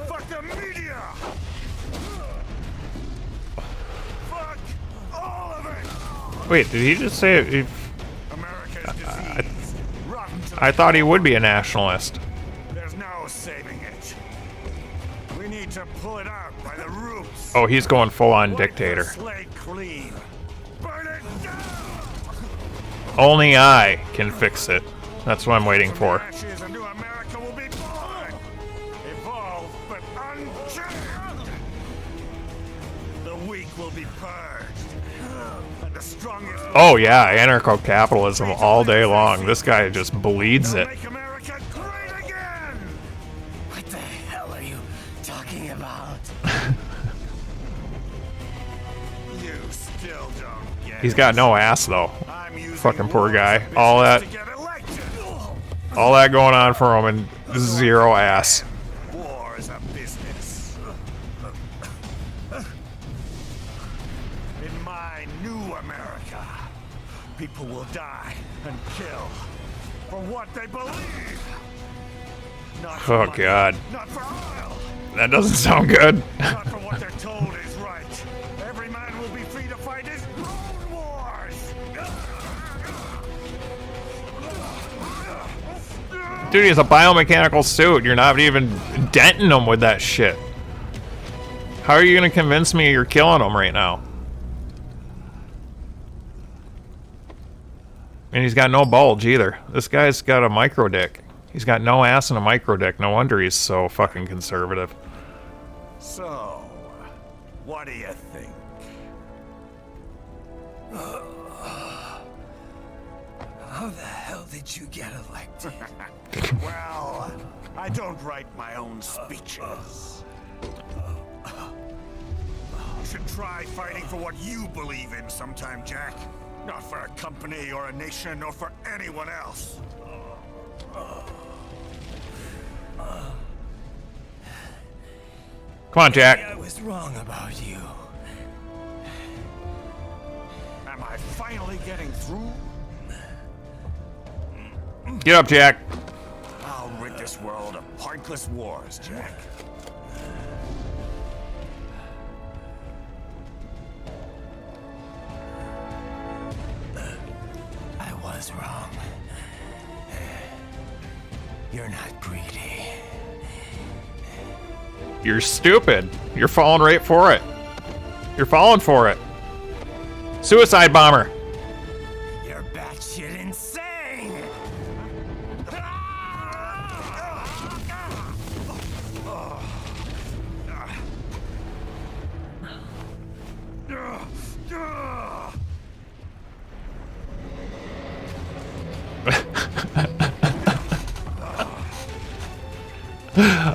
Fuck the media. Fuck all of it. Wait, did he just say it? I thought he would be a nationalist. There's no saving it. We need to pull it out by the roots. Oh, he's going full-on dictator. Slate clean. Burn it down. Only I can fix it. That's what I'm waiting for. Ashes, a new America will be born. Evolved, but unchanged. The weak will be purged. And the strongest. Oh yeah, anarcho-capitalism all day long. This guy just bleeds it. Make America great again. What the hell are you talking about? You still don't get He's got no ass though. I'm using Fucking poor war guy. as a All that, business to get elected. all that going on for him and zero ass. War is a business. In my new America, people will die and kill for what they believe. Not for Oh money, god, not for oil, that doesn't sound good. not for what they're told is right. Every man will be free to fight his own wars. Dude, he's a biomechanical suit. You're not even denting him with that shit. How are you gonna convince me you're killing him right now? And he's got no bulge either. This guy's got a micro dick. He's got no ass and a micro dick. No wonder he's so fucking conservative. So, what do you think? How the hell did you get elected? Well, I don't write my own speeches. should try fighting for what you believe in sometime, Jack. Not for a company or a nation or for anyone else. Come on, Jack. I was wrong about you. Am I finally getting through? Get up, Jack. I'll rid this world of pointless wars, Jack. I was wrong. You're not greedy. You're stupid. You're falling right for it. You're falling for it. Suicide bomber. You're batshit insane.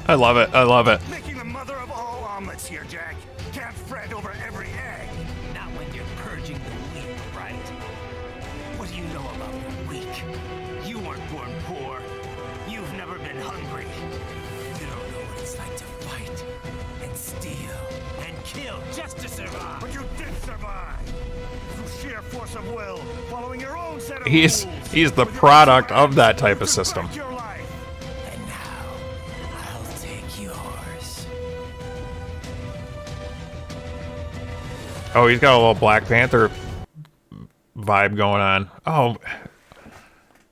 I love it. I love it. Making the mother of all omelets here, Jack. Can't fret over every egg. Not when you're purging the weak, right? What do you know about the weak? You weren't born poor. You've never been hungry. You don't know what it's like to fight and steal and kill just to survive. But you did survive. Through sheer force of will, following your own set of rules. He's the product of that type of system. Oh, he's got a little Black Panther vibe going on. Oh,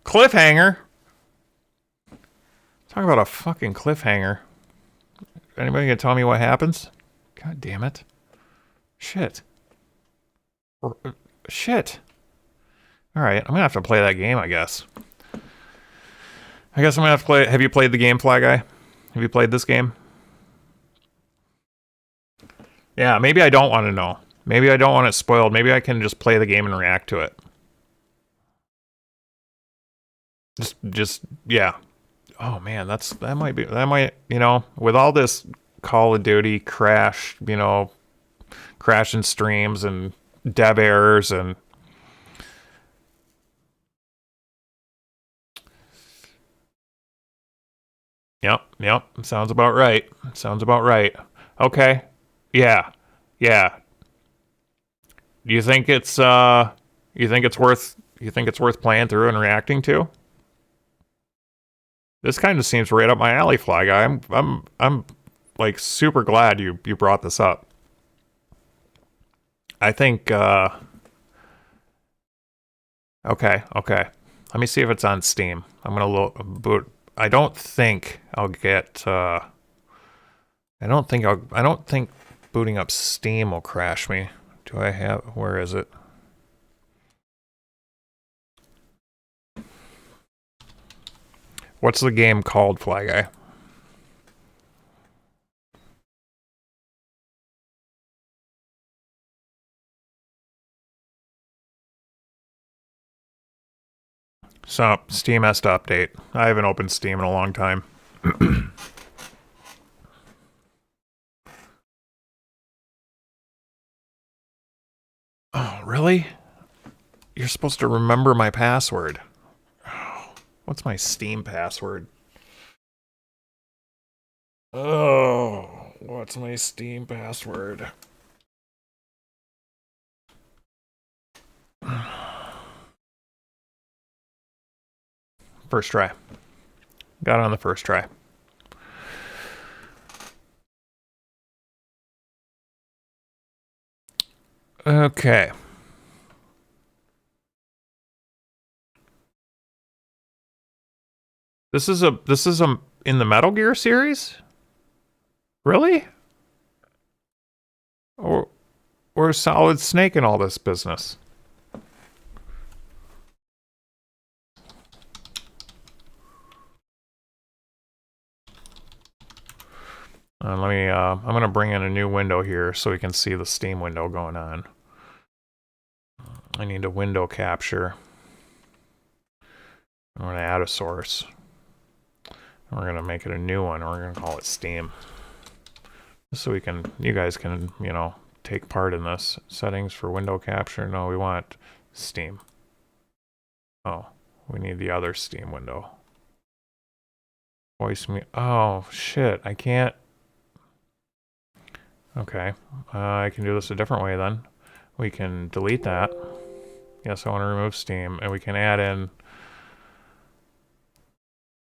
cliffhanger. Talk about a fucking cliffhanger. Anybody gonna tell me what happens? God damn it. Shit. Shit. Alright, I'm gonna have to play that game, I guess. I guess I'm gonna have to play. Have you played the game, Fly Guy? Have you played this game? Yeah, maybe I don't want to know. Maybe I don't want it spoiled. Maybe I can just play the game and react to it. Yeah. Oh man, that might, you know, with all this Call of Duty crash, you know, crashing streams and dev errors and Yep, sounds about right. Sounds about right. Okay. Yeah. Do you think it's worth playing through and reacting to? This kind of seems right up my alley, Fly Guy. I'm like super glad you brought this up. I think okay. Let me see if it's on Steam. I'm gonna boot. I don't think I'll get I don't think booting up Steam will crash me. Do I have, where is it? What's the game called, Fly Guy? So, Steam has to update. I haven't opened Steam in a long time. Oh, really? You're supposed to remember my password. Oh, what's my Steam password? Oh, what's my Steam password? First try. Got it on the first try. Okay. This is in the Metal Gear series? Really? Or Solid Snake in all this business? Let me, I'm going to bring in a new window here so we can see the Steam window going on. I need a window capture. I'm going to add a source. And we're going to make it a new one. We're going to call it Steam. Just so we can, you guys can, you know, take part in this. Settings for window capture. No, we want Steam. Oh, we need the other Steam window. Voice me. Oh, shit. I can't. Okay. I can do this a different way then. We can delete that. Yes, I want to remove Steam. And we can add in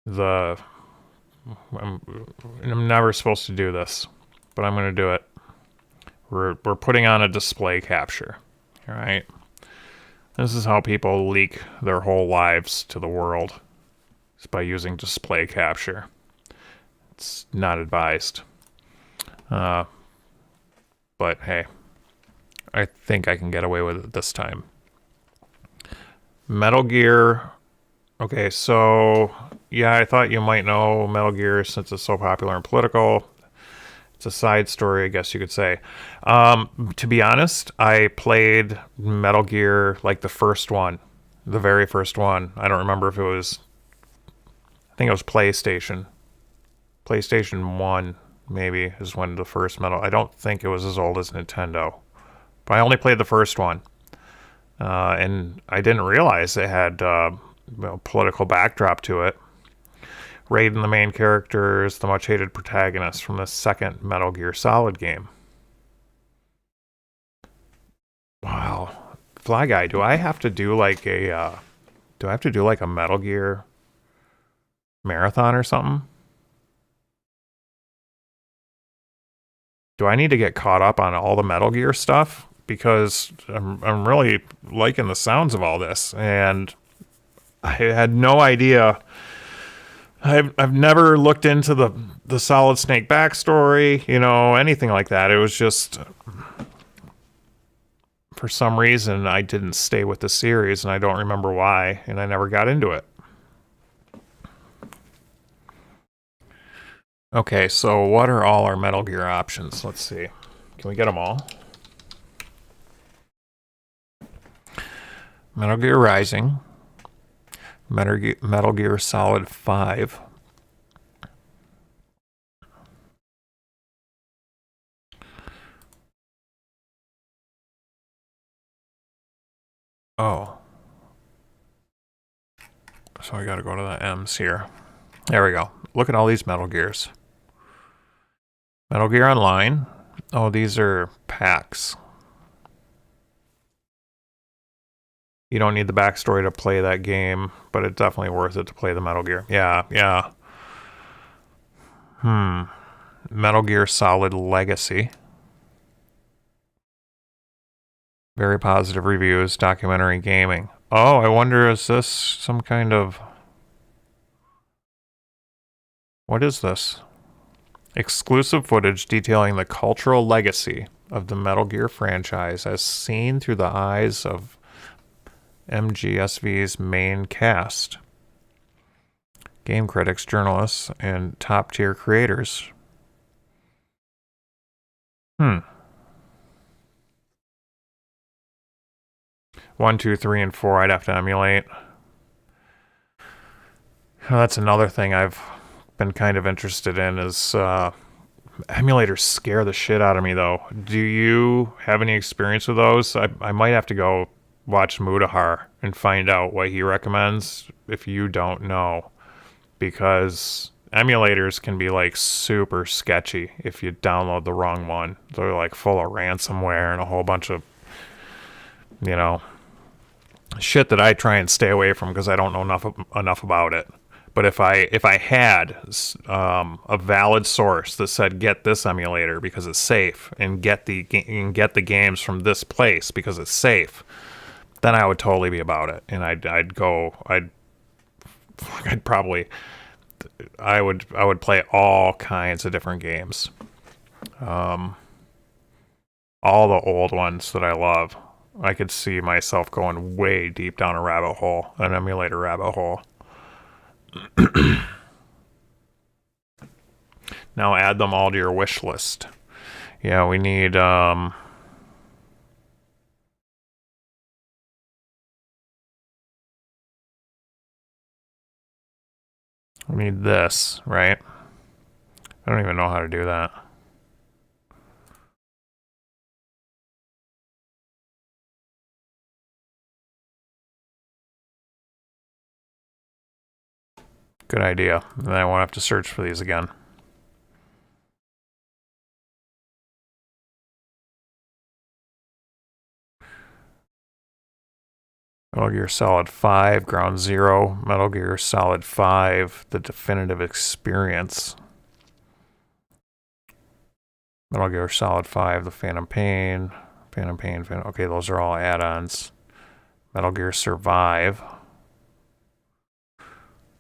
the... I'm never supposed to do this, but I'm going to do it. We're putting on a display capture. All right. This is how people leak their whole lives to the world. It's by using display capture. It's not advised. But hey, I think I can get away with it this time. Metal Gear. Okay, so yeah, I thought you might know Metal Gear since it's so popular and political. It's a side story, I guess you could say. To be honest, I played Metal Gear, like the first one. The very first one. I don't remember if it was... I think it was PlayStation. PlayStation 1, maybe, is when the first Metal... I don't think it was as old as Nintendo. But I only played the first one. And I didn't realize it had political backdrop to it. Raiden, the main character, is the much-hated protagonist from the second Metal Gear Solid game. Wow. Fly Guy, do I have to do like a... do I have to do like a Metal Gear marathon or something? Do I need to get caught up on all the Metal Gear stuff? Because I'm really liking the sounds of all this, and I had no idea... I've never looked into the Solid Snake backstory, you know, anything like that. It was just, for some reason, I didn't stay with the series, and I don't remember why, and I never got into it. Okay, so what are all our Metal Gear options? Let's see. Can we get them all? Metal Gear Rising. Metal Gear Solid 5. Oh. So I gotta go to the M's here. There we go. Look at all these Metal Gears. Metal Gear Online. Oh, these are packs. You don't need the backstory to play that game, but it's definitely worth it to play the Metal Gear. Yeah. Metal Gear Solid Legacy. Very positive reviews, documentary gaming. Oh, I wonder, is this some kind of... What is this? Exclusive footage detailing the cultural legacy of the Metal Gear franchise as seen through the eyes of MGSV's main cast. Game critics, journalists, and top-tier creators. 1, 2, 3, and 4 I'd have to emulate. That's another thing I've been kind of interested in is emulators scare the shit out of me, though. Do you have any experience with those? I might have to go watch Mudahar and find out what he recommends if you don't know, because emulators can be like super sketchy if you download the wrong one. They're like full of ransomware and a whole bunch of, you know, shit that I try and stay away from because I don't know enough about it. But if I had a valid source that said get this emulator because it's safe and get the games from this place because it's safe, then I would totally be about it, and I would play all kinds of different games, all the old ones that I love. I could see myself going way deep down a rabbit hole, an emulator rabbit hole. Now add them all to your wish list. Yeah, we need this, right? I don't even know how to do that. Good idea. Then I won't have to search for these again. Metal Gear Solid 5, Ground Zero, Metal Gear Solid 5, The Definitive Experience. Metal Gear Solid 5, The Phantom Pain, okay, those are all add-ons. Metal Gear Survive.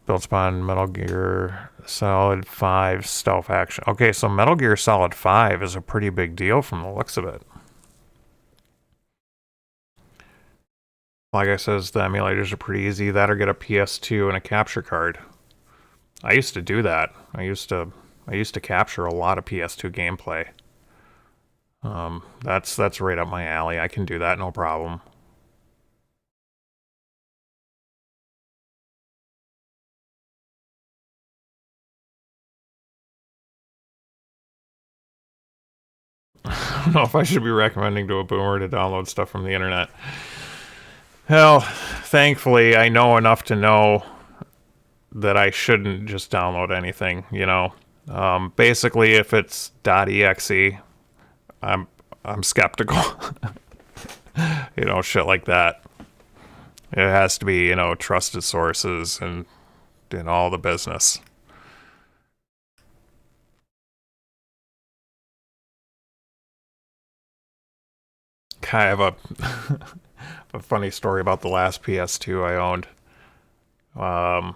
Built upon Metal Gear Solid 5 Stealth Action. Okay, so Metal Gear Solid 5 is a pretty big deal from the looks of it. Like I says, the emulators are pretty easy. That or get a PS2 and a capture card. I used to do that. I used to capture a lot of PS2 gameplay. That's right up my alley. I can do that, no problem. I don't know if I should be recommending to a boomer to download stuff from the internet. Hell, thankfully, I know enough to know that I shouldn't just download anything, you know. Basically, if it's .exe, I'm skeptical. You know, shit like that. It has to be, you know, trusted sources and all the business. I have a funny story about the last PS2 I owned. I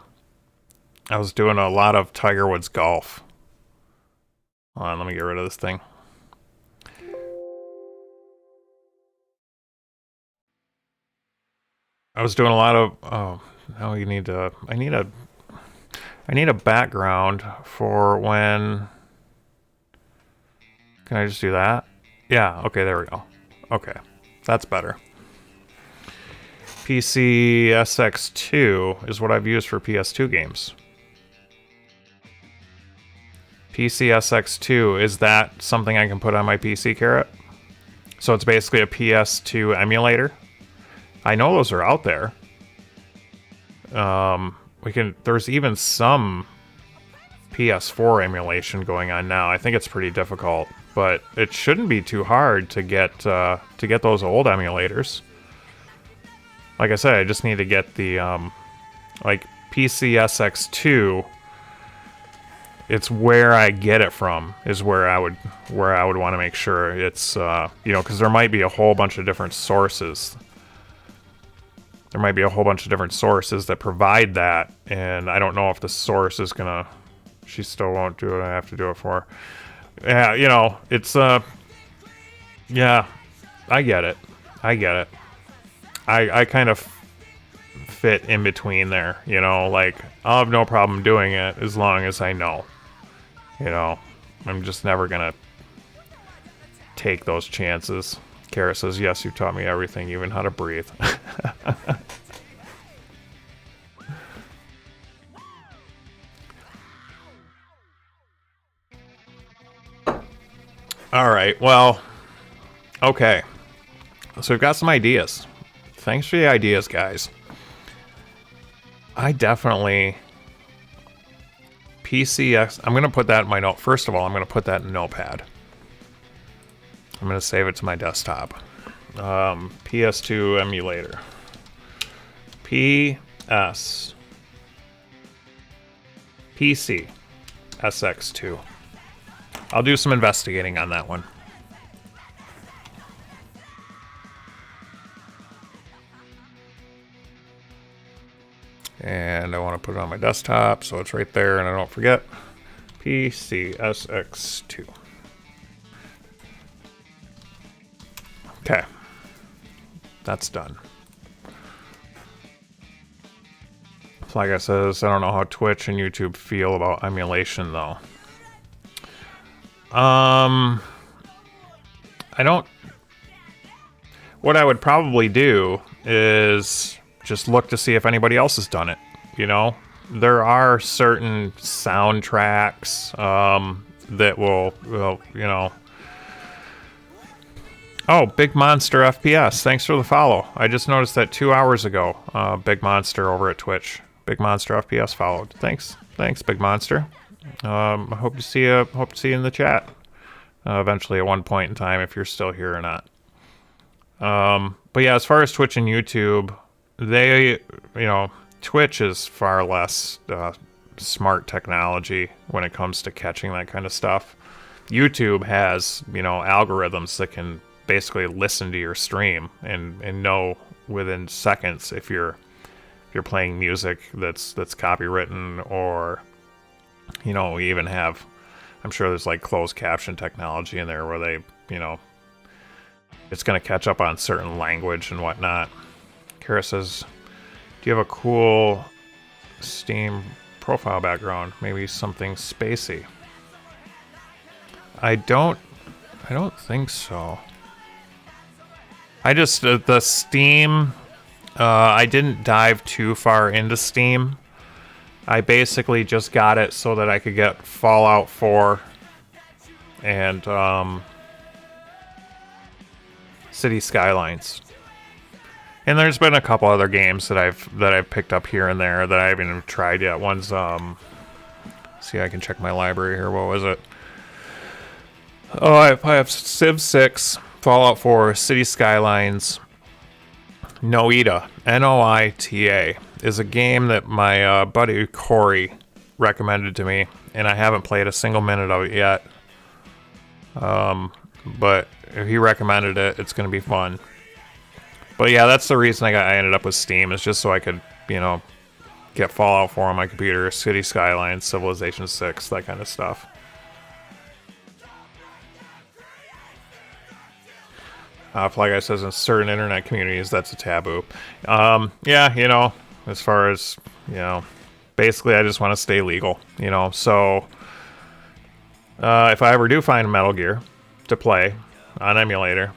was doing a lot of Tiger Woods golf. Hold on, let me get rid of this thing. I was doing a lot of, oh, now you need to, I need a background for when, can I just do that? Yeah, okay, there we go. Okay, that's better. PCSX2 is what I've used for PS2 games. PCSX2, is that something I can put on my PC, Carrot? So it's basically a PS2 emulator. I know those are out there. There's even some PS4 emulation going on now. I think it's pretty difficult, but it shouldn't be too hard to get those old emulators. Like I said, I just need to get the like PCSX2. It's where I get it from is where I would want to make sure it's you know, because there might be a whole bunch of different sources. There might be a whole bunch of different sources that provide that, and I don't know if the source is gonna. She still won't do it. I have to do it for her. Yeah, you know, it's yeah, I get it. I kind of fit in between there, you know, like, I'll have no problem doing it as long as I know. You know, I'm just never gonna take those chances. Kara says, yes, you taught me everything, even how to breathe. Alright, well, okay. So we've got some ideas. Thanks for the ideas, guys. I definitely... PCX... I'm going to put that in my note. First of all, I'm going to put that in Notepad. I'm going to save it to my desktop. PS2 emulator. PC SX2. I'll do some investigating on that one. And I want to put it on my desktop so it's right there and I don't forget. PCSX2. Okay. That's done. Like I says, I don't know how Twitch and YouTube feel about emulation though. I don't... What I would probably do is just look to see if anybody else has done it, you know? There are certain soundtracks that will, you know... Oh, Big Monster FPS, thanks for the follow. I just noticed that 2 hours ago, Big Monster over at Twitch. Big Monster FPS followed. Thanks Thanks, Big Monster. I hope to see you in the chat eventually at one point in time if you're still here or not. But yeah, as far as Twitch and YouTube, Twitch is far less smart technology when it comes to catching that kind of stuff. YouTube has, algorithms that can basically listen to your stream and know within seconds if you're playing music that's copywritten, or we even have, I'm sure there's like closed caption technology in there where they, it's going to catch up on certain language and whatnot. Kara says, do you have a cool Steam profile background? Maybe something spacey. I don't think so. I just, the Steam, I didn't dive too far into Steam. I basically just got it so that I could get Fallout 4 and City Skylines. And there's been a couple other games that I've picked up here and there that I haven't even tried yet. One's see, I can check my library here. What was it? Oh, I have Civ 6, Fallout 4, City Skylines, Noita, N-O-I-T-A, is a game that my buddy Corey recommended to me, and I haven't played a single minute of it yet. But if he recommended it, it's going to be fun. But yeah, that's the reason I ended up with Steam, is just so I could, get Fallout 4 on my computer, City Skylines, Civilization 6, that kind of stuff. Fly Guy says in certain internet communities that's a taboo. Yeah, as far as, basically I just want to stay legal, so if I ever do find Metal Gear to play on emulator,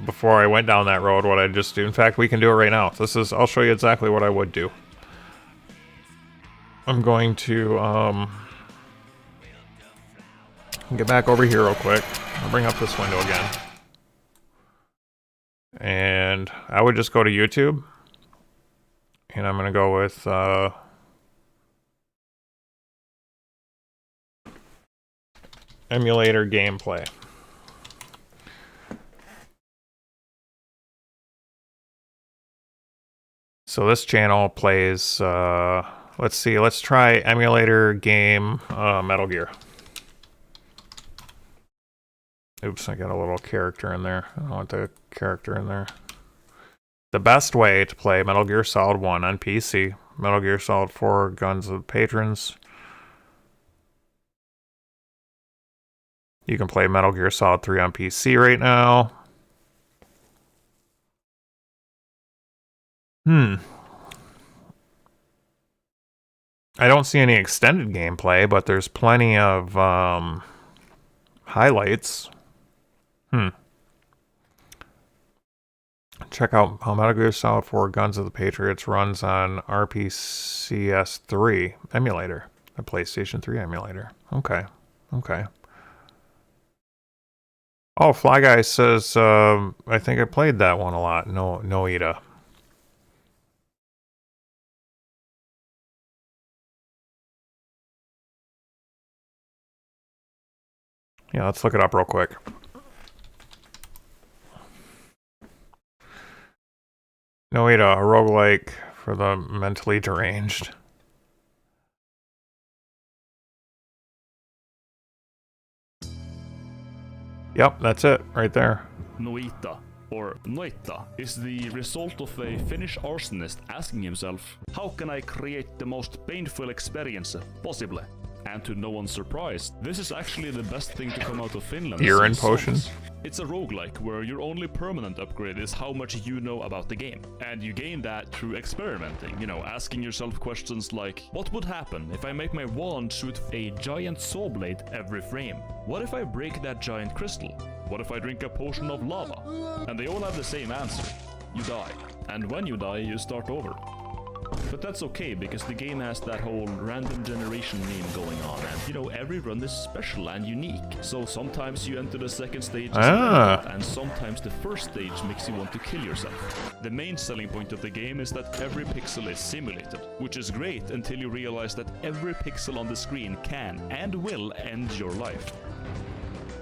before I went down that road, what I'd just do, in fact, we can do it right now. I'll show you exactly what I would do. I'm going to, get back over here real quick. I'll bring up this window again. And I would just go to YouTube, and I'm going to go with emulator gameplay. So this channel plays, let's see, let's try emulator game Metal Gear. Oops, I got a little character in there. I don't want the character in there. The best way to play Metal Gear Solid 1 on PC, Metal Gear Solid 4 Guns of Patrons. You can play Metal Gear Solid 3 on PC right now. I don't see any extended gameplay, but there's plenty of highlights. Check out how Metal Gear Solid 4 Guns of the Patriots runs on RPCS 3 emulator, a PlayStation 3 emulator. Okay. Oh, Fly Guy says, I think I played that one a lot. Noita. Yeah, let's look it up real quick. Noita, a roguelike for the mentally deranged. Yep, that's it, right there. Noita, or Noita, is the result of a Finnish arsonist asking himself, how can I create the most painful experience possible? And to no one's surprise, this is actually the best thing to come out of Finland. Urine potions. It's a roguelike where your only permanent upgrade is how much you know about the game. And you gain that through experimenting, asking yourself questions like, what would happen if I make my wand shoot a giant saw blade every frame? What if I break that giant crystal? What if I drink a potion of lava? And they all have the same answer. You die. And when you die, you start over. But that's okay, because the game has that whole random generation meme going on, and you know, every run is special and unique. So sometimes you enter the second stage and sometimes the first stage makes you want to kill yourself. The main selling point of the game is that every pixel is simulated, which is great until you realize that every pixel on the screen can and will end your life.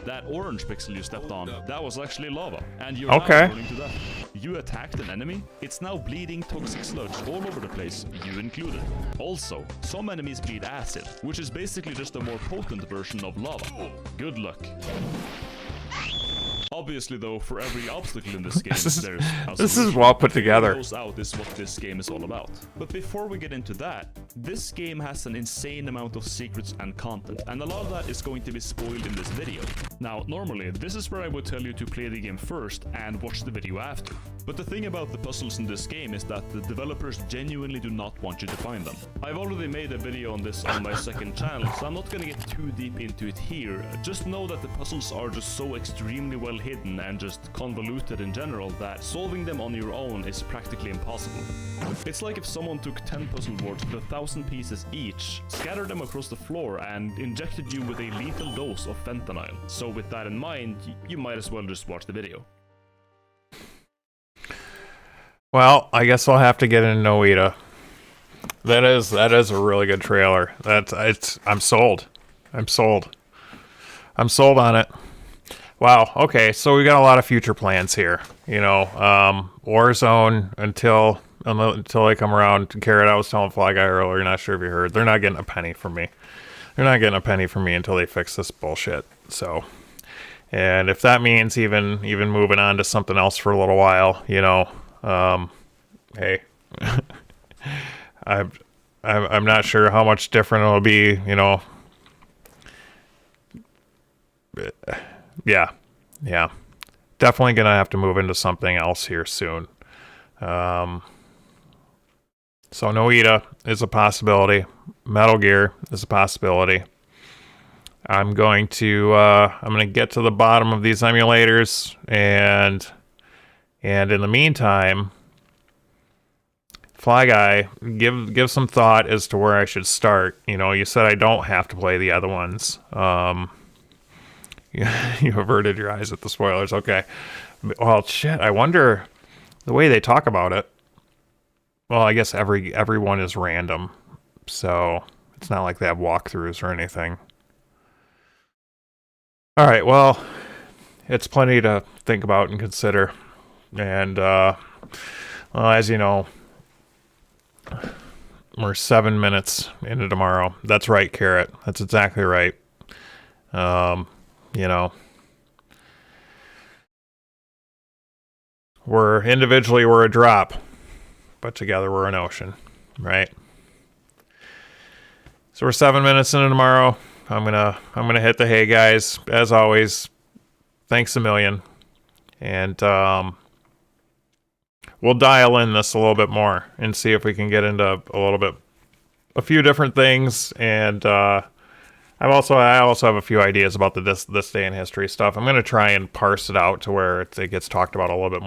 That orange pixel you stepped on, that was actually lava, and you're now burning to death. You attacked an enemy, it's now bleeding toxic sludge all over the place, you included. Also, some enemies bleed acid, which is basically just a more potent version of lava. Good luck. Obviously though, for every obstacle in this game, this is well put together. Goes out is what this game is all about. But before we get into that, this game has an insane amount of secrets and content, and a lot of that is going to be spoiled in this video. Now, normally, this is where I would tell you to play the game first and watch the video after. But the thing about the puzzles in this game is that the developers genuinely do not want you to find them. I've already made a video on this on my second channel, so I'm not gonna get too deep into it here. Just know that the puzzles are just so extremely well hidden and just convoluted in general that solving them on your own is practically impossible. It's like if someone took 10 puzzle boards with 1,000 pieces each, scattered them across the floor, and injected you with a lethal dose of fentanyl. So with that in mind, you might as well just watch the video. Well, I guess I'll have to get into Noita. That is a really good trailer. I'm sold. I'm sold on it. Wow. Okay, so we got a lot of future plans here. You know, Warzone until they come around. Carrot, I was telling Fly Guy earlier. Not sure if you heard. They're not getting a penny from me. They're not getting a penny from me until they fix this bullshit. So, and if that means even moving on to something else for a little while, you know. Hey, I'm not sure how much different it'll be, you know. Yeah, definitely gonna have to move into something else here soon. So Noita is a possibility. Metal Gear is a possibility. I'm going to get to the bottom of these emulators, and in the meantime, Fly Guy, give some thought as to where I should start. You know, you said I don't have to play the other ones. You averted your eyes at the spoilers. Okay. Well, shit, I wonder the way they talk about it. Well, I guess everyone is random, so it's not like they have walkthroughs or anything. All right, well, it's plenty to think about and consider. And, well, as you know, we're 7 minutes into tomorrow. That's right, Carrot. That's exactly right. You know, individually we're a drop, but together we're an ocean, right? So we're 7 minutes into tomorrow. I'm gonna hit the hay, guys. As always, thanks a million. And we'll dial in this a little bit more and see if we can get into a few different things. And I also have a few ideas about this day in history stuff. I'm going to try and parse it out to where it gets talked about a little bit